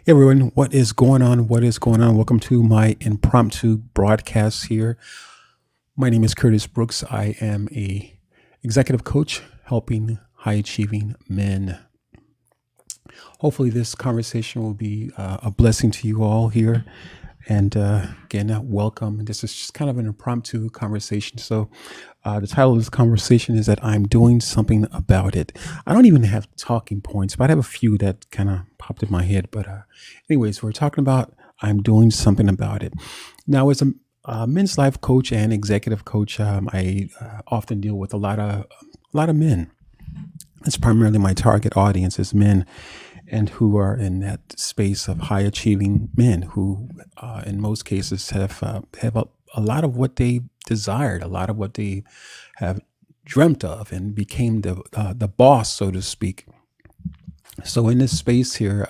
Hey everyone, what is going on? What is going on? Welcome to my impromptu broadcast here. My name is Curtis Brooks. I am a executive coach helping high achieving men. Hopefully this conversation will be a blessing to you all here. And again, welcome. This is just kind of an impromptu conversation. So the title of this conversation is that I'm doing something about it. I don't even have talking points, but I have a few that kind of popped in my head. But anyways, we're talking about I'm doing something about it. Now, as a men's life coach and executive coach, I often deal with a lot of men. It's primarily my target audience is men and who are in that space of high achieving men who, in most cases, have a lot of what they desired, a lot of what they have dreamt of, and became the boss, so to speak. So in this space here,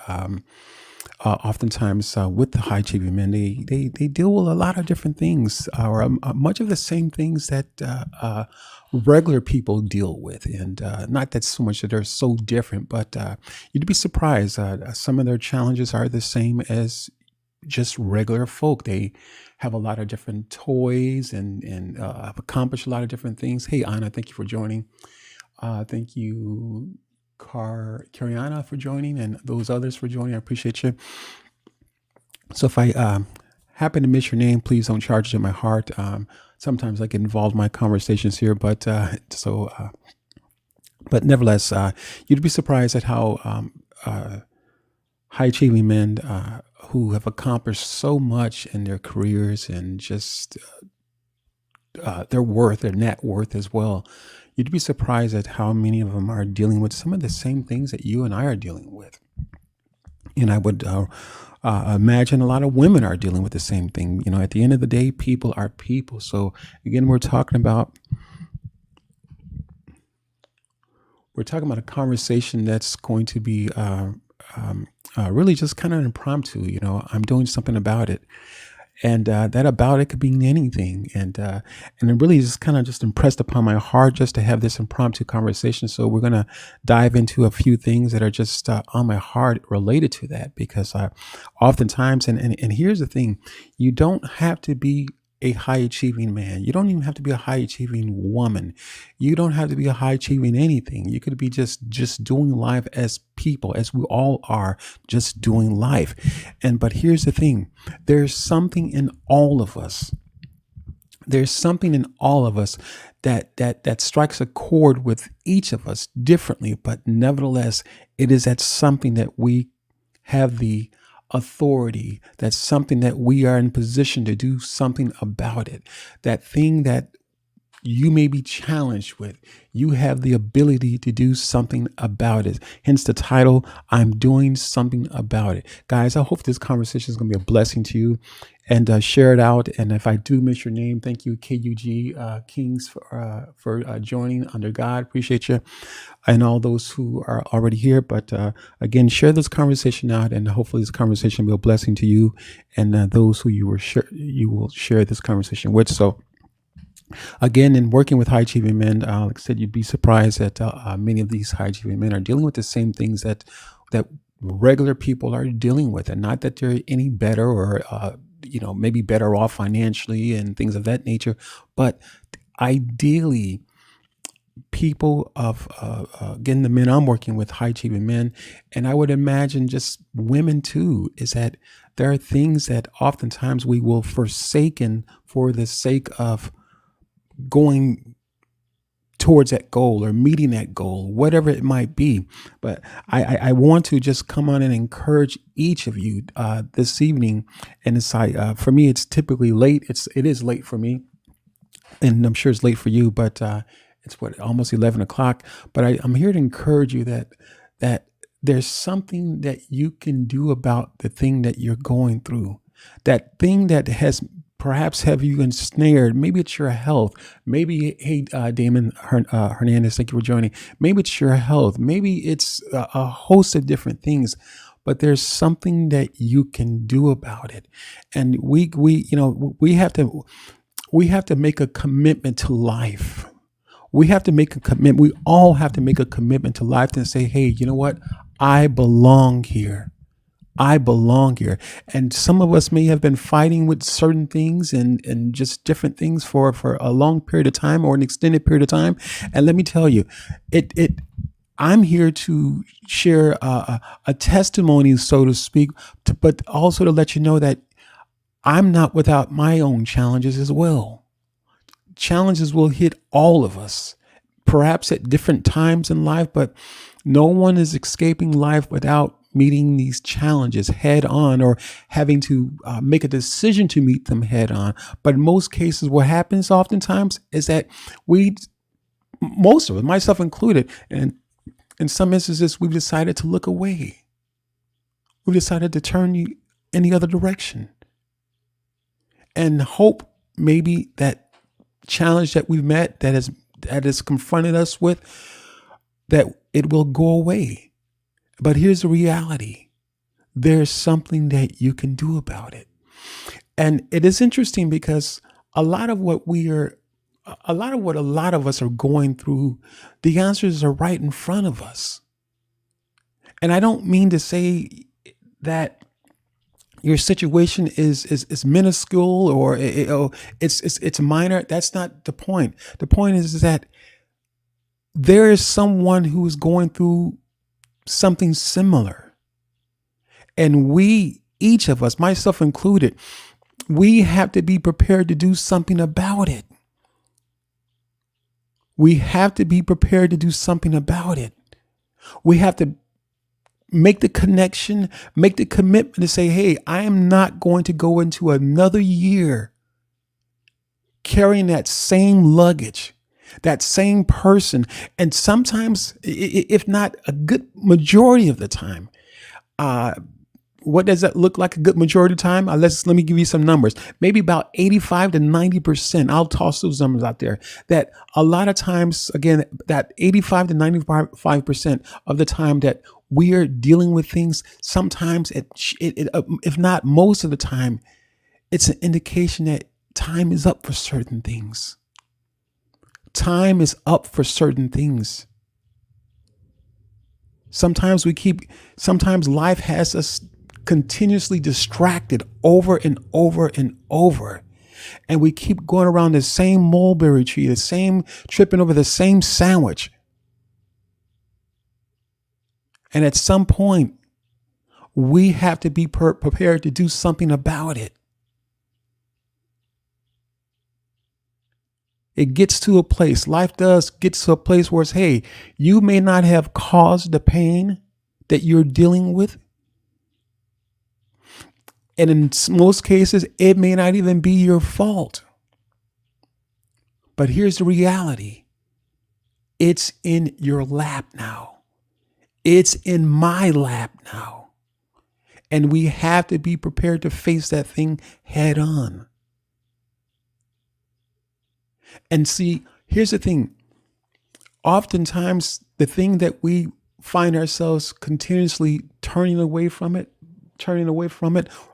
oftentimes with the high achieving men, they deal with a lot of different things, or much of the same things that regular people deal with, and not that so much that they're so different, but you'd be surprised. Some of their challenges are the same as just regular folk. They have a lot of different toys and have accomplished a lot of different things. Hey, Anna, thank you for joining. Thank you, Cariana, for joining, and those others for joining. I appreciate you. So if I happen to miss your name, please don't charge it to my heart. Sometimes I get involved in my conversations here, but nevertheless, you'd be surprised at how high achieving men who have accomplished so much in their careers and just their worth, their net worth as well. You'd be surprised at how many of them are dealing with some of the same things that you and I are dealing with. And I would imagine a lot of women are dealing with the same thing. You know, at the end of the day, people are people. So again, we're talking about a conversation that's going to be really just kind of impromptu. You know, I'm doing something about it, and that about it could mean anything. And it really just kind of just impressed upon my heart just to have this impromptu conversation. So we're gonna dive into a few things that are just on my heart related to that, because oftentimes, and here's the thing, you don't have to be a high achieving man. You don't even have to be a high achieving woman. You don't have to be a high achieving anything. You could be just doing life as people, as we all are, just doing life. But here's the thing, there's something in all of us. There's something in all of us that strikes a chord with each of us differently, but nevertheless, it is that something that we have the authority. That's something that we are in position to do something about it. That thing that you may be challenged with, you have the ability to do something about it. Hence the title, I'm doing something about it. Guys, I hope this conversation is going to be a blessing to you, and share it out. And if I do miss your name, thank you, KUG Kings, for joining under God. Appreciate you, and all those who are already here. But again, share this conversation out, and hopefully this conversation will be a blessing to you and those who you will share this conversation with. So again, in working with high achieving men, like I said, you'd be surprised that many of these high achieving men are dealing with the same things that regular people are dealing with, and not that they're any better or maybe better off financially and things of that nature, but ideally, people of again, the men I'm working with, high achieving men, and I would imagine just women too, is that there are things that oftentimes we will forsaken for the sake of going towards that goal or meeting that goal, whatever it might be. But I want to just come on and encourage each of you this evening. And it's for me, it's typically late. It is late for me, and I'm sure it's late for you. But it's almost 11 o'clock. But I'm here to encourage you that there's something that you can do about the thing that you're going through, that thing that has perhaps have you ensnared. Maybe it's your health. Maybe, hey, Damon Hernandez, thank you for joining. Maybe it's your health. Maybe it's a host of different things, but there's something that you can do about it. And we have to make a commitment to life. We have to make a commitment. We all have to make a commitment to life and say, hey, you know what? I belong here. I belong here. And some of us may have been fighting with certain things and just different things for a long period of time or an extended period of time. And let me tell you, it I'm here to share a testimony, so to speak, but also to let you know that I'm not without my own challenges as well. Challenges will hit all of us, perhaps at different times in life, but no one is escaping life without meeting these challenges head on or having to make a decision to meet them head on. But in most cases, what happens oftentimes is that we, most of us, myself included, and in some instances, we've decided to look away. We've decided to turn in the other direction and hope maybe that challenge that we've met that has confronted us with, that it will go away. But here's the reality. There's something that you can do about it. And it is interesting because a lot of what a lot of us are going through, the answers are right in front of us. And I don't mean to say that your situation is minuscule or it's minor. That's not the point. The point is that there is someone who is going through something similar. And we, each of us, myself included, we have to be prepared to do something about it. We have to be prepared to do something about it. We have to make the connection, make the commitment to say, hey, I am not going to go into another year carrying that same luggage, that same person. And sometimes, if not a good majority of the time, what does that look like a good majority of the time? Let me give you some numbers. Maybe about 85 to 90%. I'll toss those numbers out there. That a lot of times, again, that 85 to 95% of the time that we are dealing with things, sometimes if not most of the time, it's an indication that time is up for certain things. Time is up for certain things. Sometimes life has us continuously distracted over and over and over. And we keep going around the same mulberry tree, the same tripping over the same sandwich. And at some point, we have to be prepared to do something about it. It gets to a place, life does get to a place where it's, hey, you may not have caused the pain that you're dealing with. And in most cases, it may not even be your fault. But here's the reality. It's in your lap now. It's in my lap now. And we have to be prepared to face that thing head on. And see, here's the thing. Oftentimes, the thing that we find ourselves continuously turning away from it,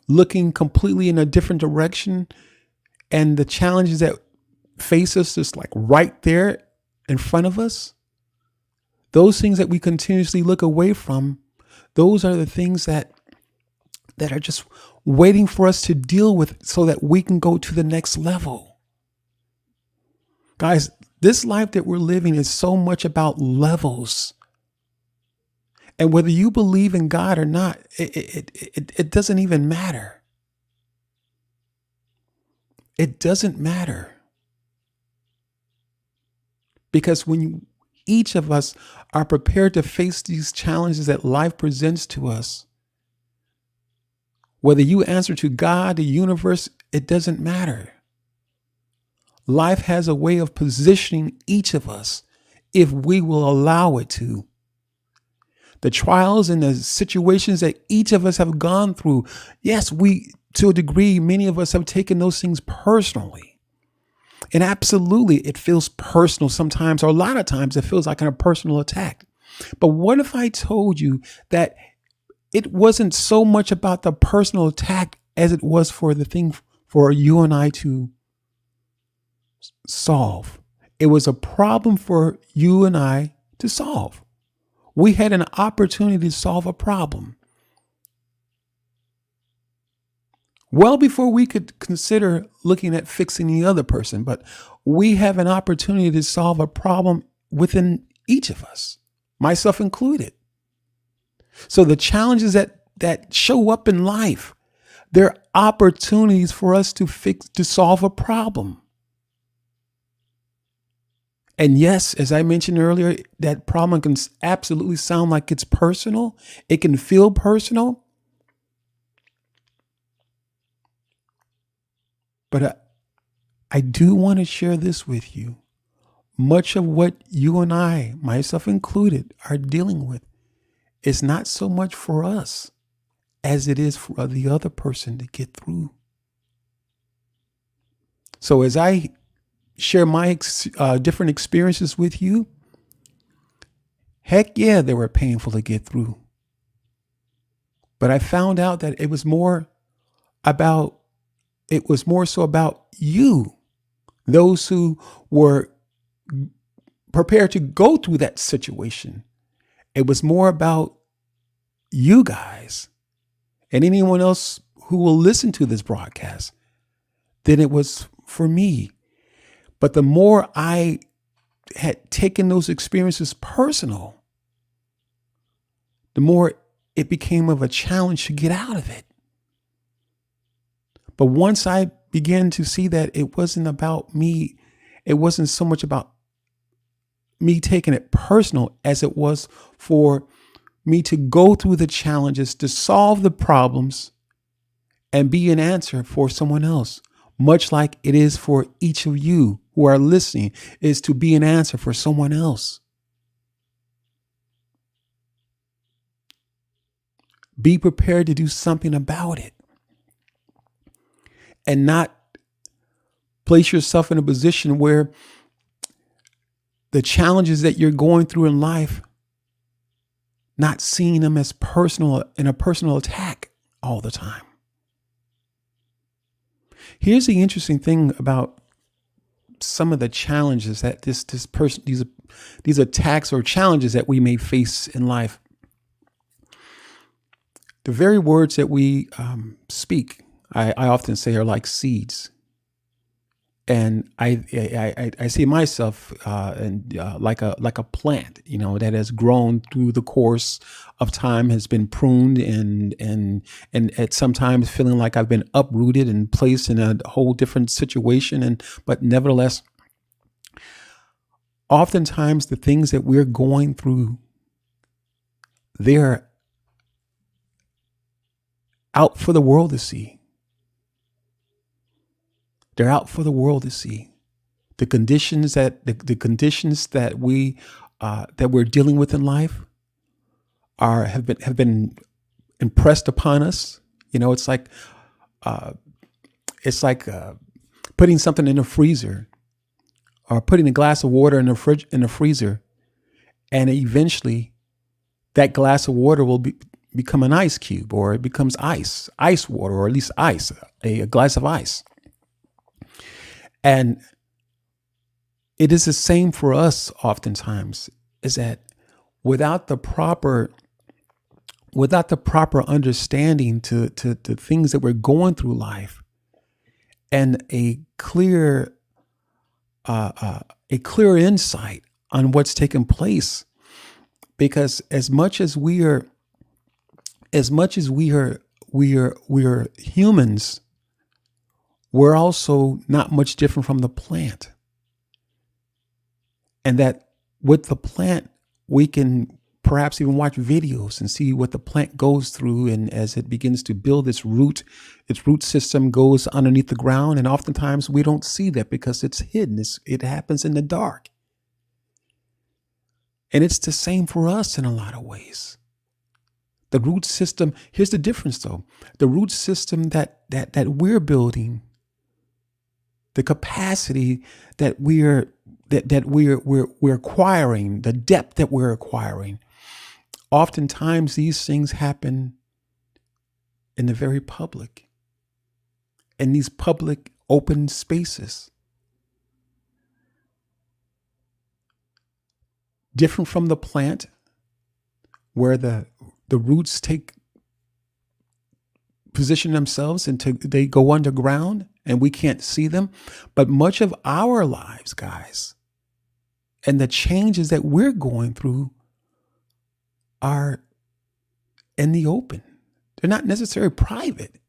looking completely in a different direction, and the challenges that face us just like right there in front of us, those things that we continuously look away from, those are the things that are just waiting for us to deal with so that we can go to the next level. Guys, this life that we're living is so much about levels. And whether you believe in God or not, it doesn't even matter. It doesn't matter. Because when each of us are prepared to face these challenges that life presents to us, whether you answer to God, the universe, it doesn't matter. Life has a way of positioning each of us if we will allow it to. The trials and the situations that each of us have gone through, yes, to a degree, many of us have taken those things personally. And absolutely, it feels personal sometimes, or a lot of times it feels like a personal attack. But what if I told you that it wasn't so much about the personal attack as it was for the thing for you and I to solve? It was a problem for you and I to solve. We had an opportunity to solve a problem. well before we could consider looking at fixing the other person. But we have an opportunity to solve a problem within each of us, myself included. So the challenges that show up in life, they're opportunities for us to solve a problem. And yes, as I mentioned earlier, that problem can absolutely sound like it's personal. It can feel personal, but I do want to share this with you. Much of what you and I, myself included, are dealing with is not so much for us as it is for the other person to get through. So as I share my different experiences with you, heck yeah, they were painful to get through. But I found out that it was more so about you, those who were prepared to go through that situation. It was more about you guys and anyone else who will listen to this broadcast than it was for me. But the more I had taken those experiences personal, the more it became of a challenge to get out of it. But once I began to see that it wasn't about me, it wasn't so much about me taking it personal as it was for me to go through the challenges, to solve the problems, and be an answer for someone else. Much like it is for each of you who are listening, is to be an answer for someone else. Be prepared to do something about it and not place yourself in a position where the challenges that you're going through in life, not seeing them as personal, in a personal attack all the time. Here's the interesting thing about some of the challenges that these attacks or challenges that we may face in life. The very words that we speak, I often say, are like seeds. And I see myself like a plant, that has grown through the course of time, has been pruned, and at sometimes feeling like I've been uprooted and placed in a whole different situation. But nevertheless, oftentimes the things that we're going through, they're out for the world to see. They're out for the world to see. The conditions that we're dealing with in life have been impressed upon us. It's like putting something in a freezer, or putting a glass of water in the freezer, and eventually that glass of water will become an ice cube, or it becomes ice water, or at least ice, a glass of ice. And it is the same for us oftentimes, is that without the proper understanding to things that we're going through life, and a clear insight on what's taking place, because as much as we are humans, we're also not much different from the plant. And that with the plant, we can perhaps even watch videos and see what the plant goes through. And as it begins to build its root system goes underneath the ground. And oftentimes we don't see that because it's hidden. It happens in the dark. And it's the same for us in a lot of ways. The root system, here's the difference though. The root system that we're building, the capacity that we're acquiring, the depth that we're acquiring. Oftentimes these things happen in the very public, in these public open spaces. Different from the plant, where the roots take position themselves and they go underground and we can't see them. But much of our lives, guys, and the changes that we're going through are in the open. They're not necessarily private.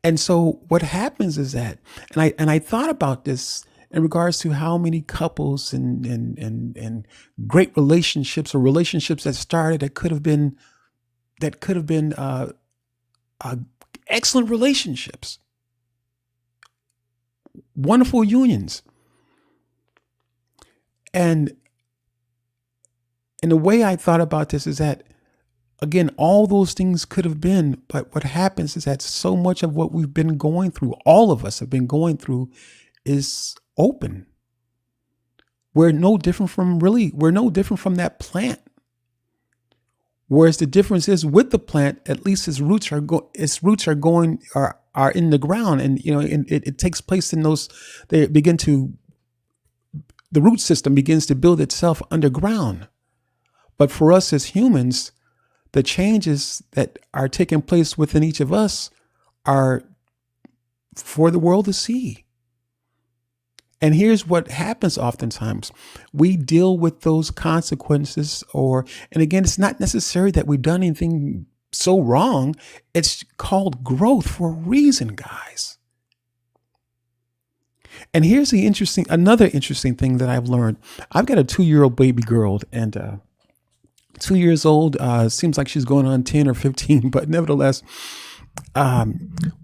And so what happens is that, and I thought about this in regards to how many couples and great relationships or relationships that started that could have been uh, excellent relationships, wonderful unions. And the way I thought about this is that, again, all those things could have been, but what happens is that so much of what we've been going through, all of us have been going through, is open. We're no different from that plant. Whereas the difference is with the plant, at least its roots are in the ground, and it takes place in those. The root system begins to build itself underground. But for us as humans, the changes that are taking place within each of us are for the world to see. And here's what happens oftentimes. We deal with those consequences and again, it's not necessary that we've done anything so wrong. It's called growth for a reason, guys. And here's another interesting thing that I've learned. I've got a 2-year-old baby girl, and 2 years old, seems like she's going on 10 or 15, but nevertheless,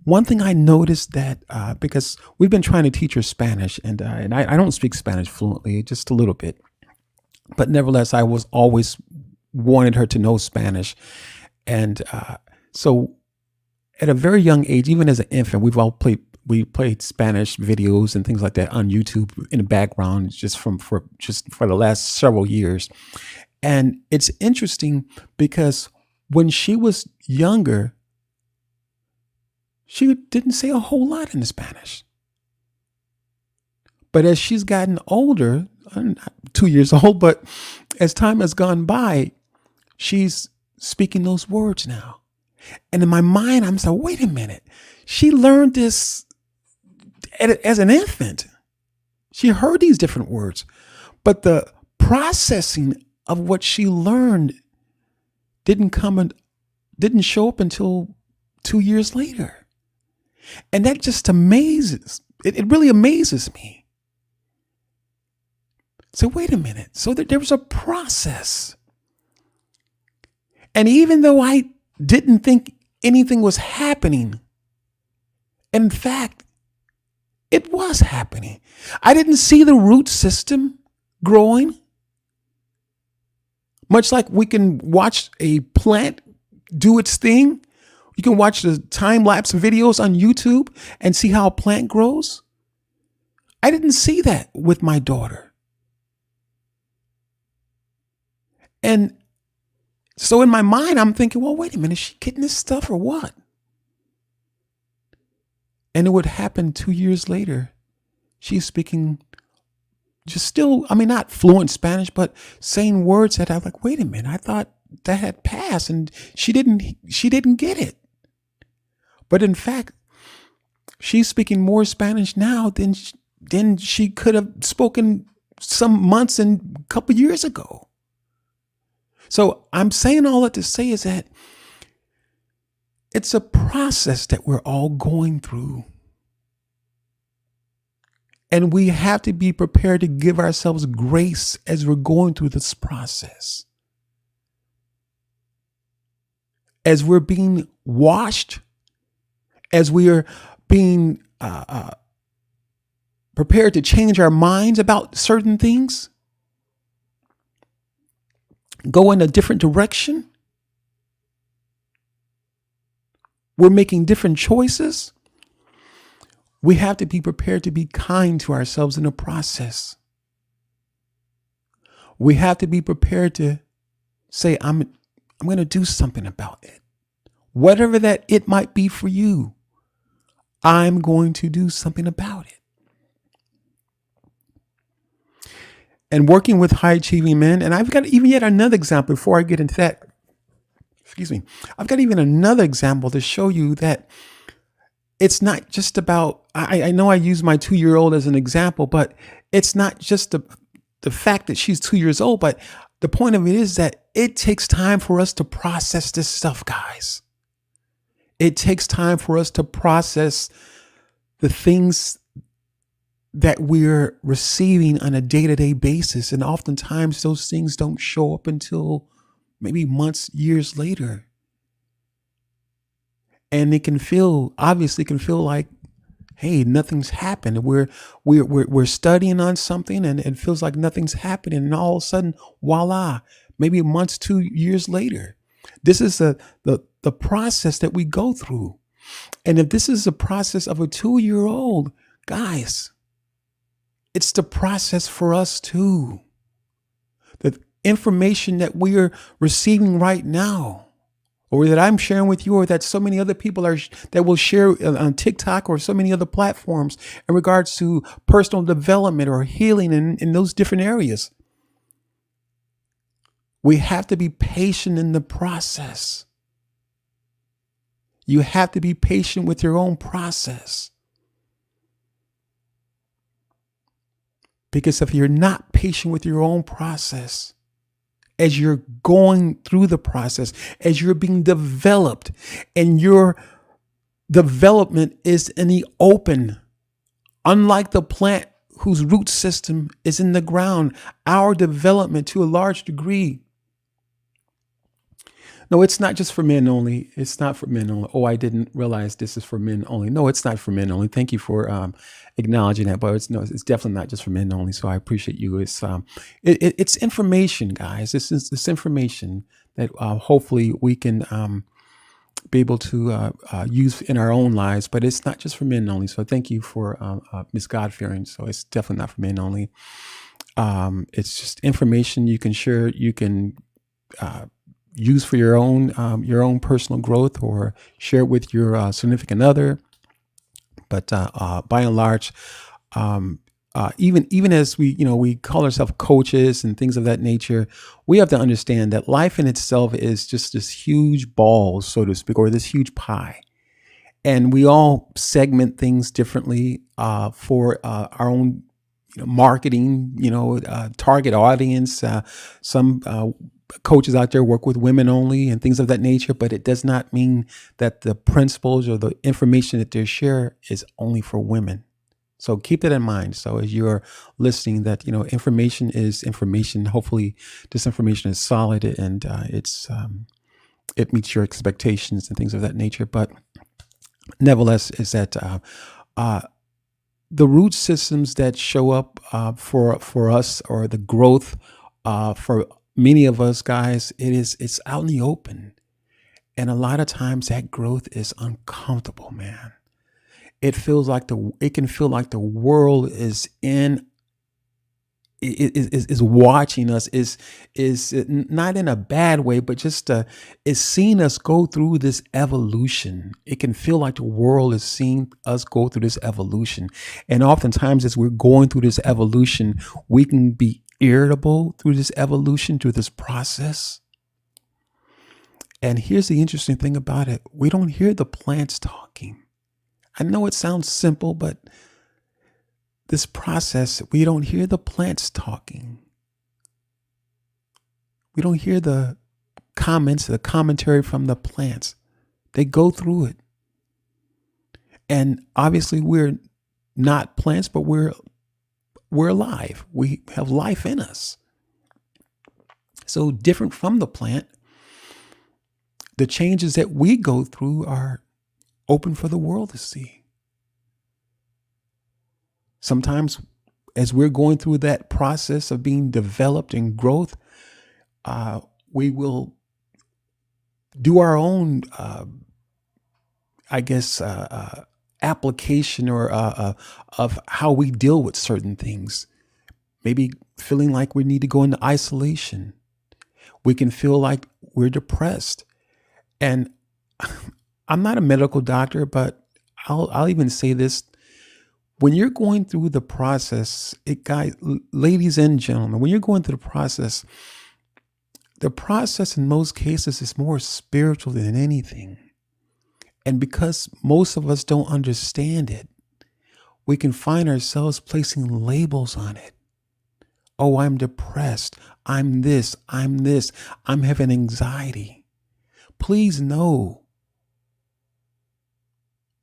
one thing I noticed that because we've been trying to teach her Spanish, and I don't speak Spanish fluently, just a little bit, but nevertheless, I was always wanted her to know Spanish, and so at a very young age, even as an infant, we played Spanish videos and things like that on YouTube in the background, just for the last several years, and it's interesting because when she was younger, she didn't say a whole lot in Spanish. But as she's gotten older, not 2 years old, but as time has gone by, she's speaking those words now. And in my mind, I'm saying, wait a minute. She learned this as an infant. She heard these different words, but the processing of what she learned didn't show up until 2 years later. And that just amazes. It really amazes me. So wait a minute. So there was a process. And even though I didn't think anything was happening, in fact, it was happening. I didn't see the root system growing. Much like we can watch a plant do its thing. You can watch the time-lapse videos on YouTube and see how a plant grows. I didn't see that with my daughter. And so in my mind, I'm thinking, well, wait a minute, is she getting this stuff or what? And it would happen 2 years later. She's speaking not fluent Spanish, but saying words that I'm like, wait a minute, I thought that had passed, and she didn't get it. But in fact, she's speaking more Spanish now than she could have spoken some months and a couple years ago. So I'm saying all that to say is that it's a process that we're all going through. And we have to be prepared to give ourselves grace as we're going through this process. As we're being washed, as we are being prepared to change our minds about certain things, go in a different direction, we're making different choices. We have to be prepared to be kind to ourselves in the process. We have to be prepared to say, I'm going to do something about it. Whatever that it might be for you, I'm going to do something about it. And working with high achieving men, and I've got even yet another example before I get into that. excuse me. I've got even another example to show you that it's not just about, I know I use my 2 year old as an example, but it's not just the fact that she's 2 years old, but the point of it is that it takes time for us to process this stuff, guys. It takes time for us to process the things that we're receiving on a day-to-day basis. And oftentimes those things don't show up until maybe months, years later. And it can feel, obviously can feel like, hey, nothing's happened. We're studying on something and it feels like nothing's happening. And all of a sudden, voila, maybe months, 2 years later. This is the process that we go through. And if this is the process of a 2-year-old, guys, it's the process for us too. The information that we are receiving right now, or that I'm sharing with you, or that so many other people that will share on TikTok or so many other platforms in regards to personal development or healing in those different areas. We have to be patient in the process. You have to be patient with your own process. Because if you're not patient with your own process, as you're going through the process, as you're being developed, and your development is in the open, unlike the plant whose root system is in the ground, our development to a large degree. No, it's not just for men only. It's not for men only. Oh, I didn't realize this is for men only. No, it's not for men only. Thank you for acknowledging that, but it's definitely not just for men only. So I appreciate you. It's information, guys. This information that hopefully we can be able to use in our own lives, but it's not just for men only. So thank you for Miss God-fearing. So it's definitely not for men only. It's just information you can share. You can use for your own personal growth, or share it with your significant other. But by and large, even as we call ourselves coaches and things of that nature, we have to understand that life in itself is just this huge ball, so to speak, or this huge pie. And we all segment things differently for our own marketing, target audience. Some coaches out there work with women only and things of that nature, but it does not mean that the principles or the information that they share is only for women. So keep that in mind. So as you're listening, that information is information. Hopefully this information is solid and it meets your expectations and things of that nature. But nevertheless, is that the root systems that show up for us, or the growth for many of us, guys, it's out in the open. And a lot of times that growth is uncomfortable, man. It can feel like the world is watching us, is not in a bad way, but just is seeing us go through this evolution. It can feel like the world is seeing us go through this evolution. And oftentimes as we're going through this evolution, we can be irritable through this evolution, through this process. And here's the interesting thing about it. We don't hear the plants talking. I know it sounds simple, but this process, we don't hear the plants talking. We don't hear the comments, the commentary from the plants. They go through it. And obviously we're not plants, but we're alive. We have life in us. So different from the plant, the changes that we go through are open for the world to see. Sometimes as we're going through that process of being developed and growth, we will do our own, application or of how we deal with certain things. Maybe feeling like we need to go into isolation. We can feel like we're depressed. And I'm not a medical doctor, but I'll even say this. When you're going through the process, guys, ladies and gentlemen, when you're going through the process, The process in most cases is more spiritual than anything. And because most of us don't understand it, we can find ourselves placing labels on it. Oh, I'm depressed. I'm this. I'm this. I'm having anxiety. Please know.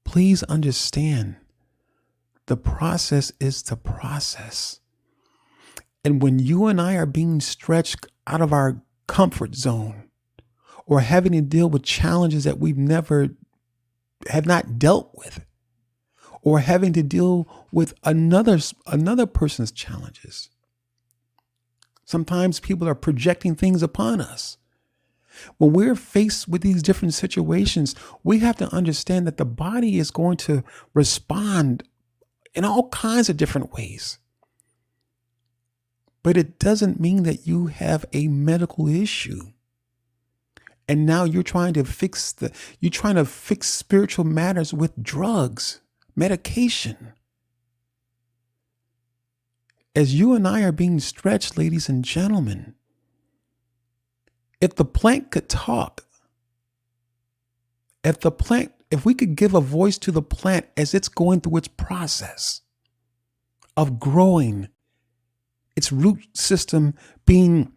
Please understand. The process is the process. And when you and I are being stretched out of our comfort zone or having to deal with challenges that we've never have not dealt with, or having to deal with another person's challenges. Sometimes people are projecting things upon us. When we're faced with these different situations, we have to understand that the body is going to respond in all kinds of different ways. But it doesn't mean that you have a medical issue. And now you're trying to fix spiritual matters with drugs, medication. As you and I are being stretched, ladies and gentlemen, if the plant could talk, if we could give a voice to the plant as it's going through its process of growing, its root system being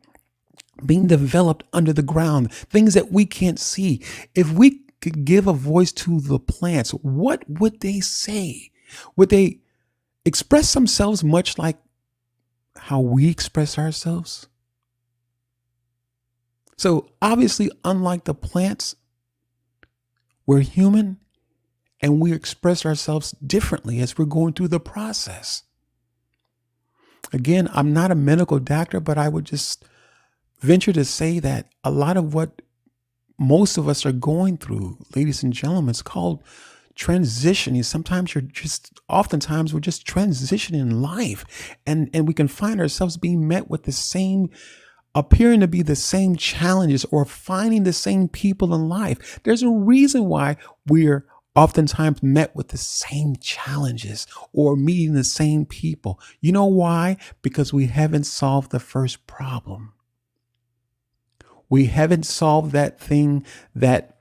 developed under the ground, things that we can't see. If we could give a voice to the plants, what would they say? Would they express themselves much like how we express ourselves? So obviously, unlike the plants, we're human and we express ourselves differently as we're going through the process. Again, I'm not a medical doctor, but I would just venture to say that a lot of what most of us are going through, ladies and gentlemen, is called transitioning. Oftentimes we're just transitioning in life, and we can find ourselves being met with appearing to be the same challenges or finding the same people in life. There's a reason why we're oftentimes met with the same challenges or meeting the same people. You know why? Because we haven't solved the first problem. We haven't solved that thing that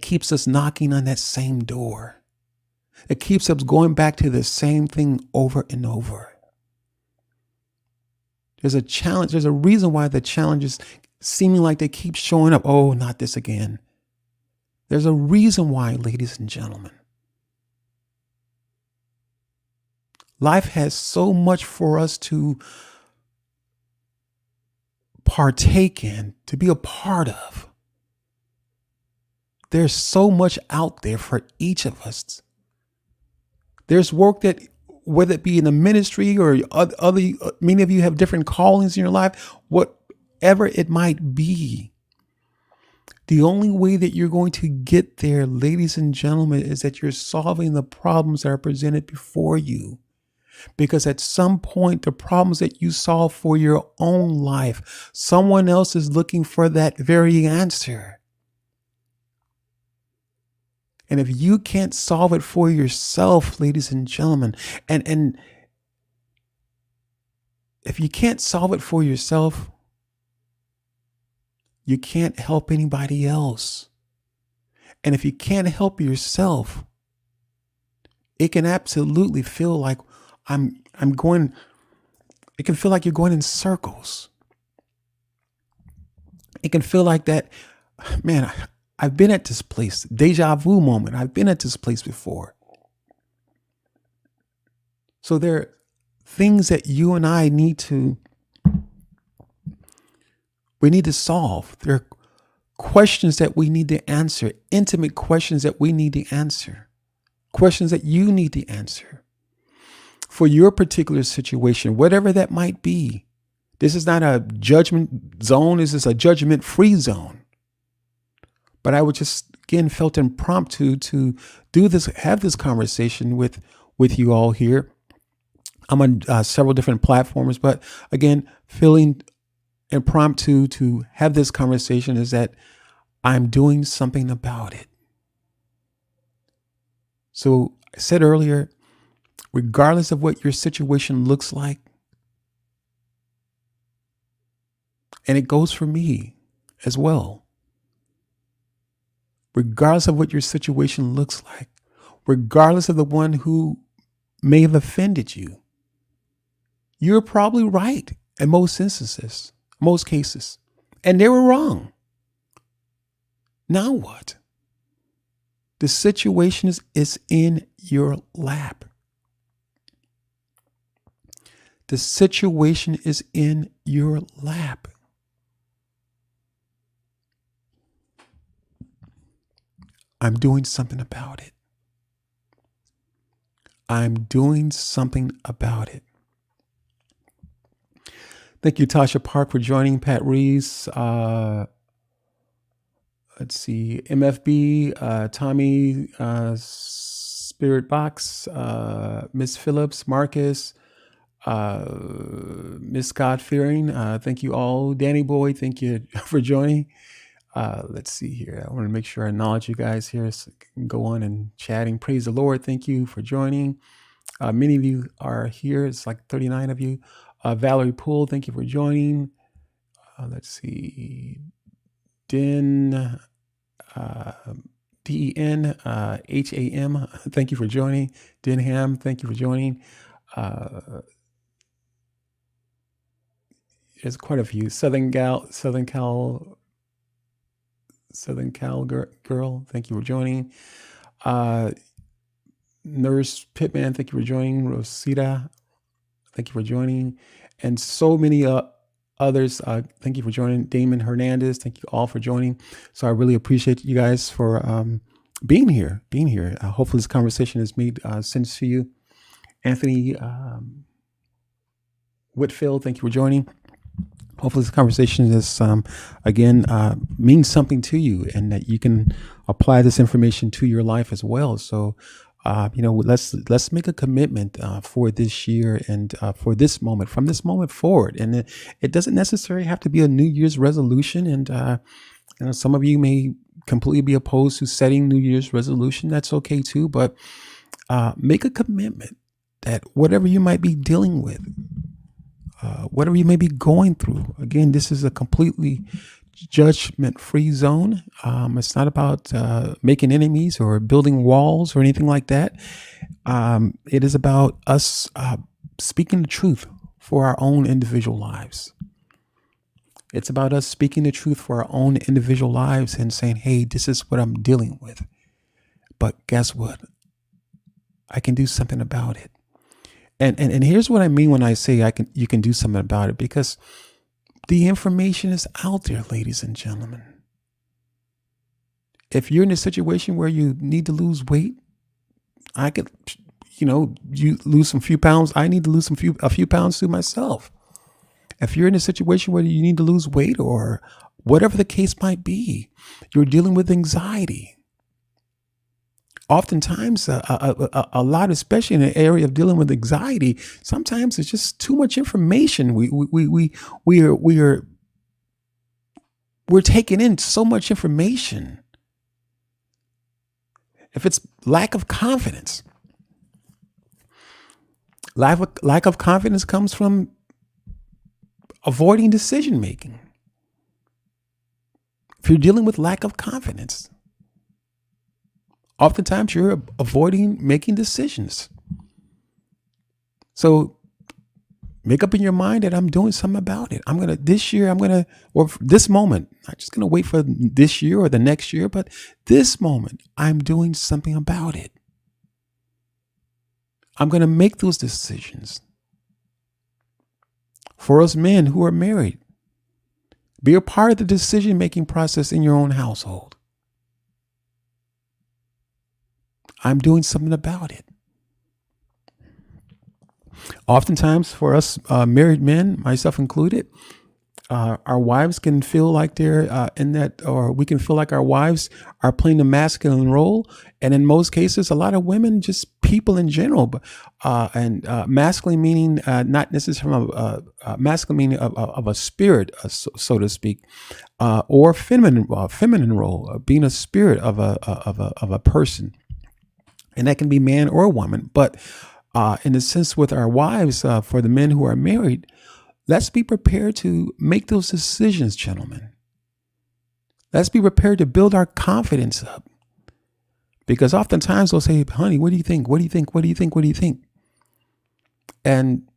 keeps us knocking on that same door. It keeps us going back to the same thing over and over. There's a challenge. There's a reason why the challenges seeming like they keep showing up. Oh, not this again. There's a reason why, ladies and gentlemen. Life has so much for us to partake in, to be a part of. There's so much out there for each of us. There's work that, whether it be in the ministry or many of you have different callings in your life, whatever it might be. The only way that you're going to get there, ladies and gentlemen, is that you're solving the problems that are presented before you. Because at some point, the problems that you solve for your own life, someone else is looking for that very answer. And if you can't solve it for yourself, ladies and gentlemen, and if you can't solve it for yourself, you can't help anybody else. And if you can't help yourself, it can absolutely feel like it can feel like you're going in circles. It can feel like that, man, I've been at this place, deja vu moment. I've been at this place before. So there are things that you and I need to solve. There are questions that we need to answer, intimate questions that we need to answer, questions that you need to answer for your particular situation, whatever that might be. This is not a judgment zone. This is a judgment-free zone. But I would just, again, felt impromptu to have this conversation with you all here. I'm on several different platforms, but again, feeling impromptu to have this conversation is that I'm doing something about it. So I said earlier, regardless of what your situation looks like, And it goes for me as well. Regardless of what your situation looks like, regardless of the one who may have offended you, you're probably right in most instances, most cases. And they were wrong. Now what? The situation is in your lap. The situation is in your lap. I'm doing something about it. I'm doing something about it. Thank you, Tasha Park, for joining. Pat Reeves. Let's see. MFB, Tommy, Spirit Box, Miss Phillips, Marcus, Miss God Fearing. Thank you all. Danny Boy, thank you for joining. Let's see here. I want to make sure I acknowledge you guys here so I can go on and chatting. Praise the Lord. Thank you for joining. Many of you are here. It's like 39 of you. Valerie Poole, thank you for joining. Let's see. Den, DENHAM, thank you for joining. Denham, thank you for joining. There's quite a few. Southern Cal girl, thank you for joining. Nurse Pittman, thank you for joining. Rosita, thank you for joining. And so many others, thank you for joining. Damon Hernandez, thank you all for joining. So I really appreciate you guys for being here. Hopefully this conversation has made sense to you. Anthony Whitfield, thank you for joining. Hopefully this conversation is, again, means something to you and that you can apply this information to your life as well. So, let's make a commitment for this year and for this moment, from this moment forward. And it doesn't necessarily have to be a New Year's resolution. And some of you may completely be opposed to setting New Year's resolution. That's okay too. But make a commitment that whatever you might be dealing with, whatever you may be going through, again, this is a completely judgment-free zone. It's not about making enemies or building walls or anything like that. It is about us speaking the truth for our own individual lives. It's about us speaking the truth for our own individual lives and saying, hey, this is what I'm dealing with. But guess what? I can do something about it. And here's what I mean when I say you can do something about it, because the information is out there, ladies and gentlemen. If you're in a situation where you need to lose weight, I could, you lose some few pounds. I need to lose a few pounds too myself. If you're in a situation where you need to lose weight or whatever the case might be, you're dealing with anxiety. Oftentimes, a lot, especially in the area of dealing with anxiety, sometimes it's just too much information. We're taking in so much information. If it's lack of confidence, lack of confidence comes from avoiding decision making. If you're dealing with lack of confidence, oftentimes you're avoiding making decisions. So make up in your mind that I'm doing something about it. Or this moment, not just going to wait for this year or the next year, but this moment, I'm doing something about it. I'm going to make those decisions. For us men who are married, be a part of the decision-making process in your own household. I'm doing something about it. Oftentimes for us married men, myself included, our wives can feel like they're or we can feel like our wives are playing the masculine role. And in most cases, a lot of women, just people in general, but masculine meaning not necessarily masculine meaning of a spirit, so to speak, or feminine role, being a spirit of a person. And that can be man or woman. But in a sense with our wives, for the men who are married, Let's be prepared to make those decisions, gentlemen. Let's be prepared to build our confidence up. Because oftentimes they'll say, honey, what do you think? What do you think? What do you think? What do you think? And,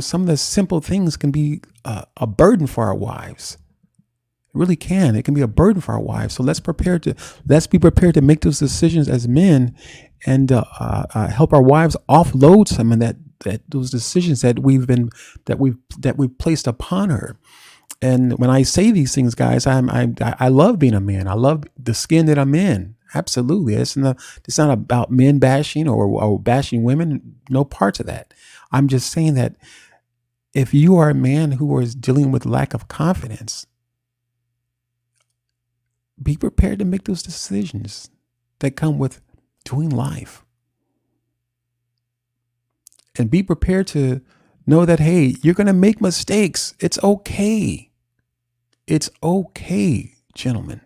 some of the simple things can be a burden for our wives. It really can. It can be a burden for our wives. So let's be prepared to make those decisions as men, and help our wives offload some of those decisions that we've placed upon her. And when I say these things, guys, I love being a man. I love the skin that I'm in. Absolutely. It's not about men bashing or bashing women. No parts of that. I'm just saying that if you are a man who is dealing with lack of confidence, be prepared to make those decisions that come with doing life. And be prepared to know that, hey, you're going to make mistakes. It's okay. It's okay, gentlemen.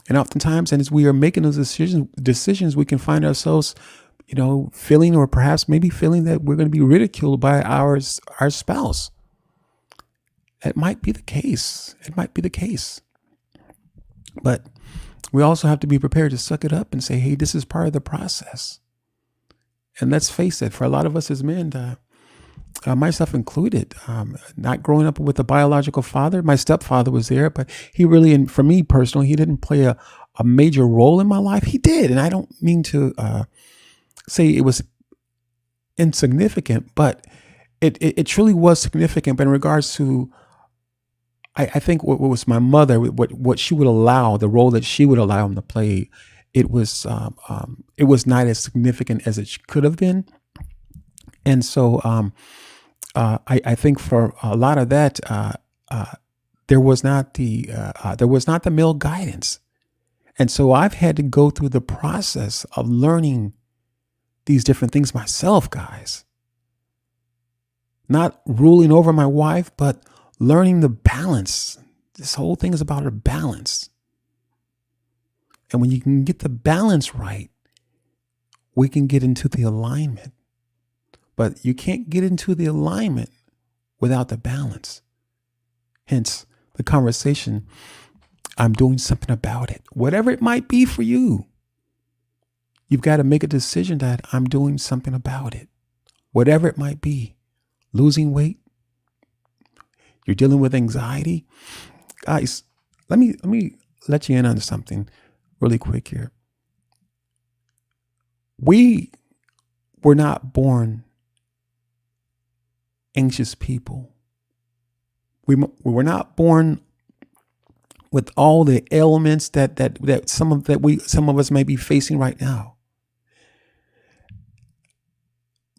And oftentimes, and as we are making those decisions, we can find ourselves, feeling, or perhaps maybe feeling, that we're going to be ridiculed by our spouse. It might be the case. But we also have to be prepared to suck it up and say, hey, this is part of the process. And let's face it, for a lot of us as men, myself included, not growing up with a biological father. My stepfather was there, but he really, and for me personally, he didn't play a major role in my life. He did. And I don't mean to say it was insignificant, but it truly was significant. But in regards to, I think what was my mother, what she would allow, the role that she would allow him to play, it was not as significant as it could have been. And so I think for a lot of that, there was not the male guidance. And so I've had to go through the process of learning these different things myself, guys. Not ruling over my wife, but learning the balance. This whole thing is about a balance. And when you can get the balance right, we can get into the alignment. But you can't get into the alignment without the balance. Hence the conversation, I'm doing something about it. Whatever it might be for you, you've got to make a decision that I'm doing something about it. Whatever it might be. Losing weight. You're dealing with anxiety. Guys, let me let you in on something really quick here. We were not born anxious people. We were not born with all the ailments that some of us may be facing right now.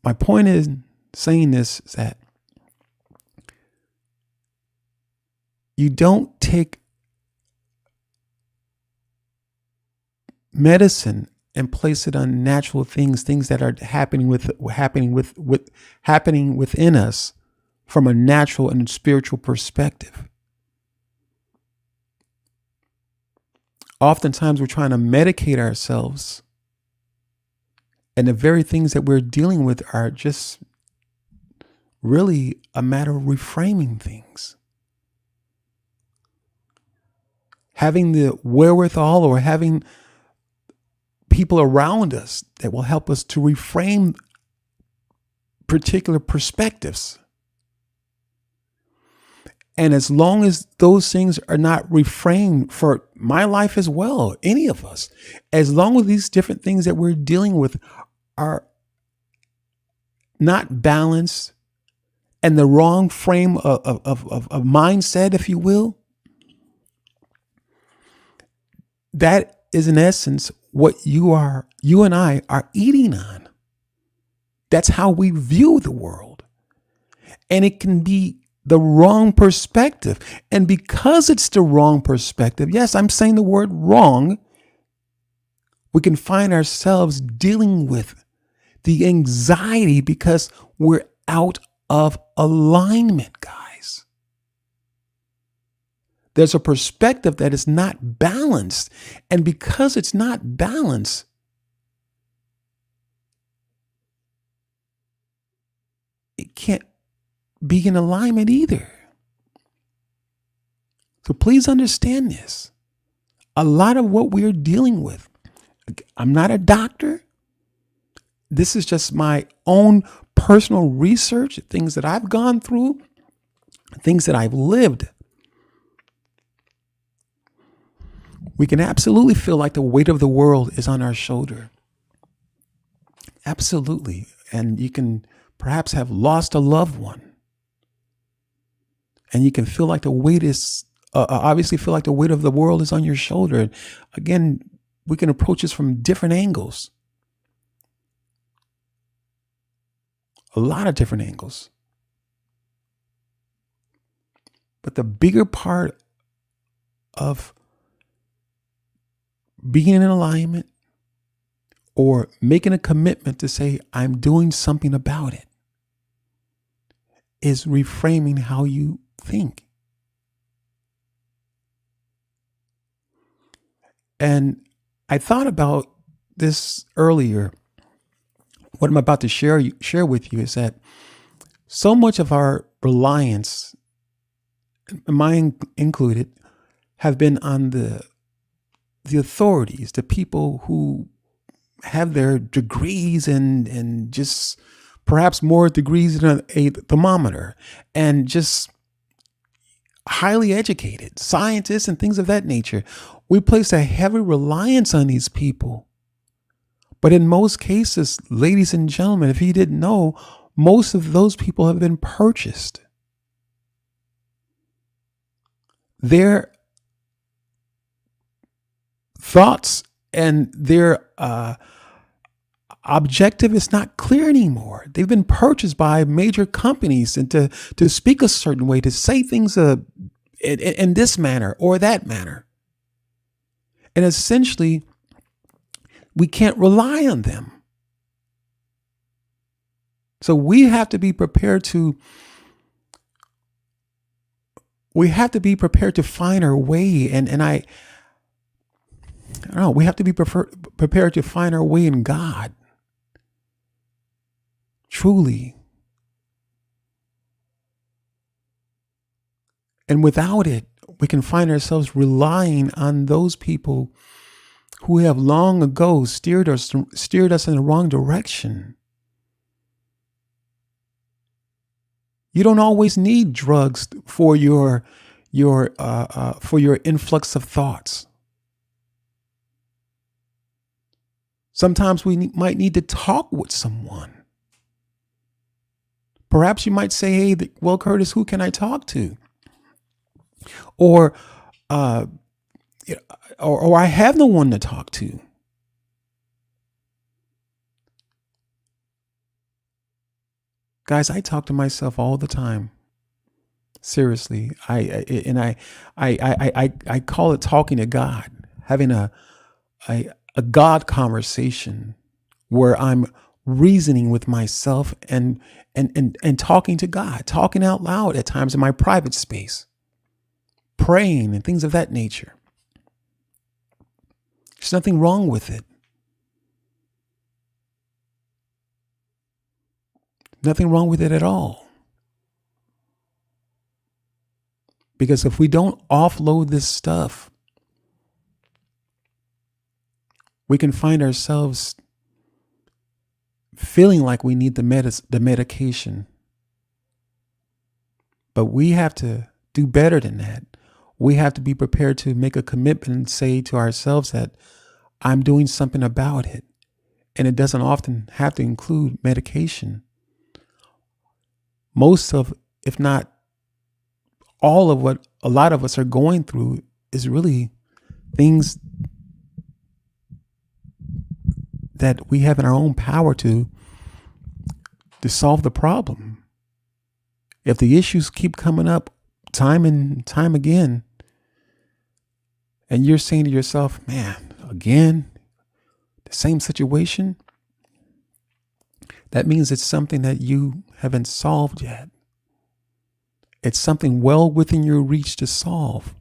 My point is saying this is that you don't take medicine and place it on natural things that are happening within us from a natural and spiritual perspective. Oftentimes we're trying to medicate ourselves, and the very things that we're dealing with are just really a matter of reframing things. Having the wherewithal, or having people around us that will help us to reframe particular perspectives. And as long as those things are not reframed for my life as well, any of us, as long as these different things that we're dealing with are not balanced and the wrong frame of mindset, if you will, that is in essence what you and I are eating on. That's how we view the world. And it can be the wrong perspective. And because it's the wrong perspective, yes, I'm saying the word wrong, we can find ourselves dealing with the anxiety because we're out of alignment, guys. There's a perspective that is not balanced. And because it's not balanced, it can't be in alignment either. So please understand this. A lot of what we're dealing with, I'm not a doctor. This is just my own personal research, things that I've gone through, things that I've lived. We can absolutely feel like the weight of the world is on our shoulder. Absolutely. And you can perhaps have lost a loved one. And you can feel like the weight is, obviously feel like the weight of the world is on your shoulder. Again, we can approach this from different angles. A lot of different angles. But the bigger part of being in alignment or making a commitment to say, I'm doing something about it, is reframing how you think. And I thought about this earlier. What I'm about to share with you is that so much of our reliance, mine included, have been on the authorities, the people who have their degrees and just perhaps more degrees than a thermometer, and just highly educated scientists and things of that nature. We place a heavy reliance on these people. But in most cases, ladies and gentlemen, if you didn't know, most of those people have been purchased. Their thoughts and their objective is not clear anymore. They've been purchased by major companies and to speak a certain way, to say things in this manner or that manner. And essentially, we can't rely on them. So we have to be prepared to find our way. And I don't know, we have to be prepared to find our way in God. Truly. And without it, we can find ourselves relying on those people who have long ago steered us in the wrong direction. You don't always need drugs for your influx of thoughts. Sometimes we might need to talk with someone. Perhaps you might say, "Hey, well, Curtis, who can I talk to?" Or I have no one to talk to. Guys, I talk to myself all the time. Seriously, I call it talking to God, having a God conversation where I'm reasoning with myself and talking to God, talking out loud at times in my private space, praying and things of that nature. There's nothing wrong with it. Nothing wrong with it at all. Because if we don't offload this stuff, we can find ourselves feeling like we need the medication. But we have to do better than that. We have to be prepared to make a commitment and say to ourselves that I'm doing something about it. And it doesn't often have to include medication. Most of, if not all of what a lot of us are going through is really things that we have in our own power to solve the problem. If the issues keep coming up time and time again, and you're saying to yourself, man, again, the same situation, that means it's something that you haven't solved yet. It's something well within your reach to solve.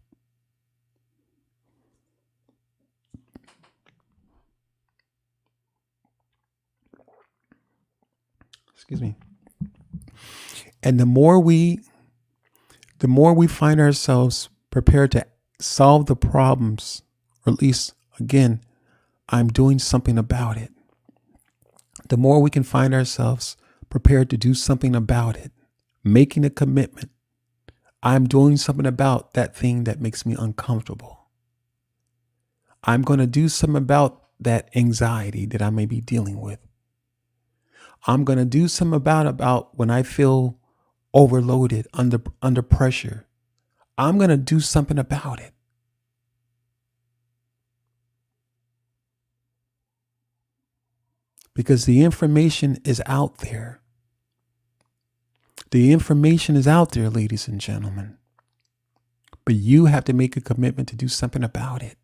Excuse me. And the more we find ourselves prepared to solve the problems, or at least, again, I'm doing something about it. The more we can find ourselves prepared to do something about it, making a commitment. I'm doing something about that thing that makes me uncomfortable. I'm going to do something about that anxiety that I may be dealing with. I'm going to do something about when I feel overloaded, under pressure. I'm going to do something about it. Because the information is out there. The information is out there, ladies and gentlemen. But you have to make a commitment to do something about it.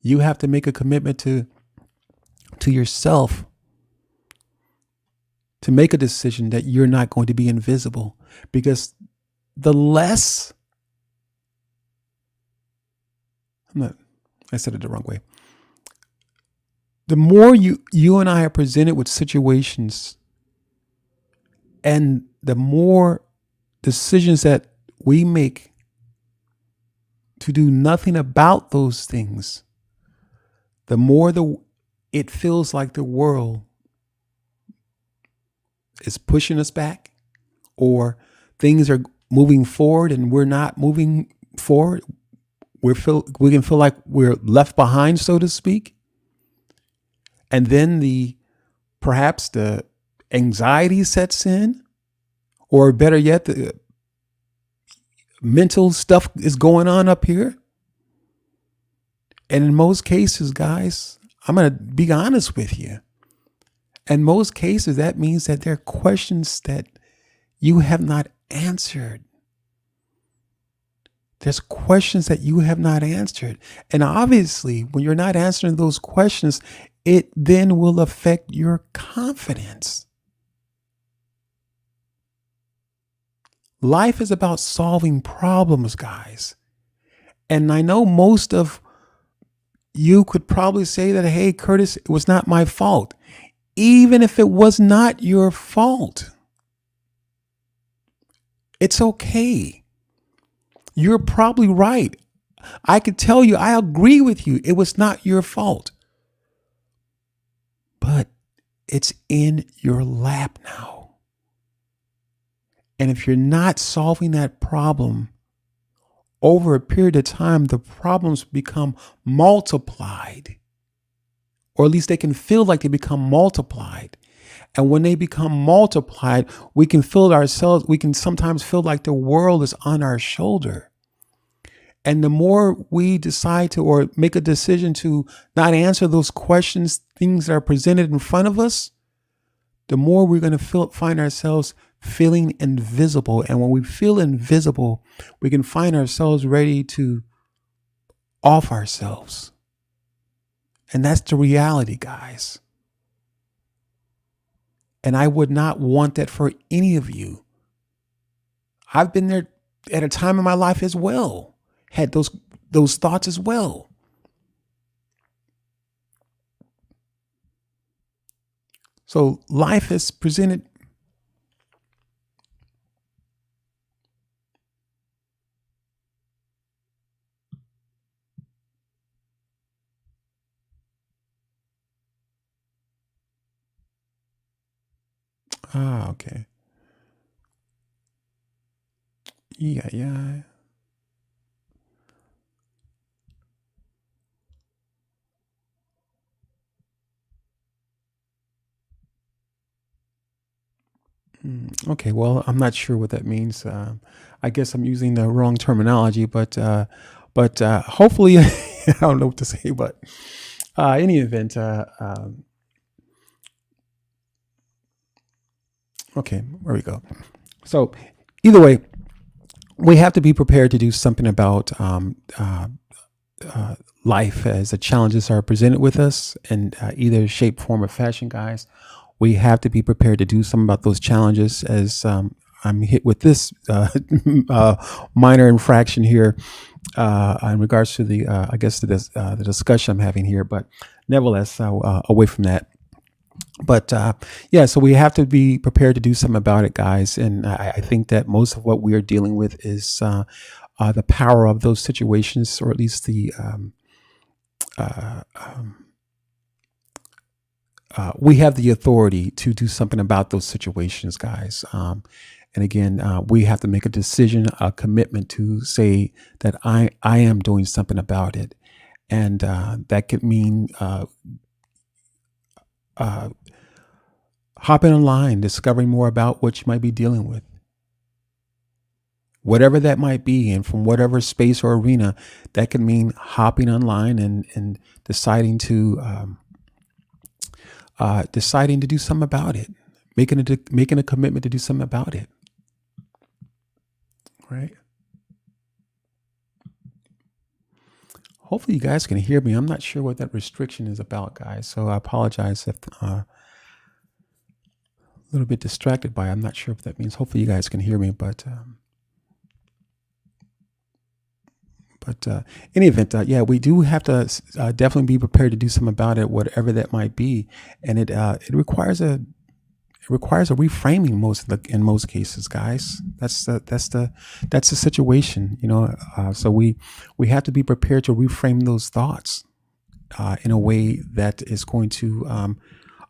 You have to make a commitment to yourself to make a decision that you're not going to be invisible. Because the less, I said it the wrong way. The more you and I are presented with situations, and the more decisions that we make to do nothing about those things, the more it feels like the world is pushing us back, or things are moving forward and we're not moving forward. We can feel like we're left behind, so to speak. And then perhaps the anxiety sets in, or better yet, the mental stuff is going on up here. And in most cases, guys, I'm going to be honest with you. In most cases, that means that there are questions that you have not answered. There's questions that you have not answered. And obviously, when you're not answering those questions, it then will affect your confidence. Life is about solving problems, guys. And I know most of you could probably say that, hey, Curtis, it was not my fault. Even if it was not your fault, it's okay. You're probably right. I could tell you, I agree with you. It was not your fault. But it's in your lap now. And if you're not solving that problem, over a period of time, the problems become multiplied. Or at least they can feel like they become multiplied. And when they become multiplied, we can sometimes feel like the world is on our shoulder. And the more we decide to, or make a decision to not answer those questions, things that are presented in front of us, the more we're going to find ourselves feeling invisible. And when we feel invisible, we can find ourselves ready to off ourselves. And that's the reality, guys. And I would not want that for any of you. I've been there at a time in my life as well. Had those thoughts as well. So life has presented okay. Yeah. Okay, well, I'm not sure what that means. I guess I'm using the wrong terminology, but hopefully, I don't know what to say. But any event, okay, there we go. So either way, we have to be prepared to do something about life as the challenges are presented with us in either shape, form, or fashion, guys. We have to be prepared to do something about those challenges. As I'm hit with this minor infraction here in regards to the discussion I'm having here, but nevertheless, away from that. But yeah, so we have to be prepared to do something about it, guys. And I think that most of what we are dealing with is the power of those situations, or at least uh, um, we have the authority to do something about those situations, guys. And again, we have to make a decision, a commitment to say that I am doing something about it. And that could mean uh, hopping online, discovering more about what you might be dealing with, whatever that might be. And from whatever space or arena, that could mean hopping online and deciding to do something about it, making a commitment to do something about it. Right. Hopefully you guys can hear me. I'm not sure what that restriction is about, guys. So I apologize if a little bit distracted by it. I'm not sure if that means. Hopefully you guys can hear me, but in any event, yeah, we do have to definitely be prepared to do something about it, whatever that might be, and it requires a reframing in most cases, guys. That's the situation, so we have to be prepared to reframe those thoughts in a way that is going to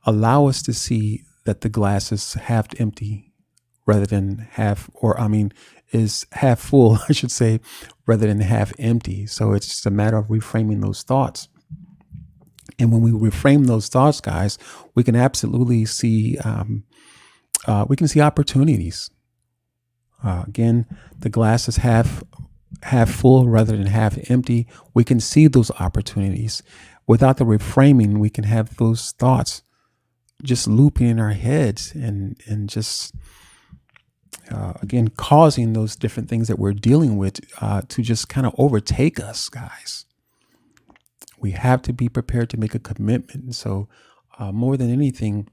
allow us to see that the glass is half empty rather than half, or I mean, is half full, I should say, rather than half empty. So it's just a matter of reframing those thoughts. And when we reframe those thoughts, guys, we can absolutely see opportunities. Again, the glass is half full rather than half empty. We can see those opportunities. Without the reframing, we can have those thoughts just looping in our heads and just again causing those different things that we're dealing with to just kind of overtake us, guys. We have to be prepared to make a commitment. And so more than anything,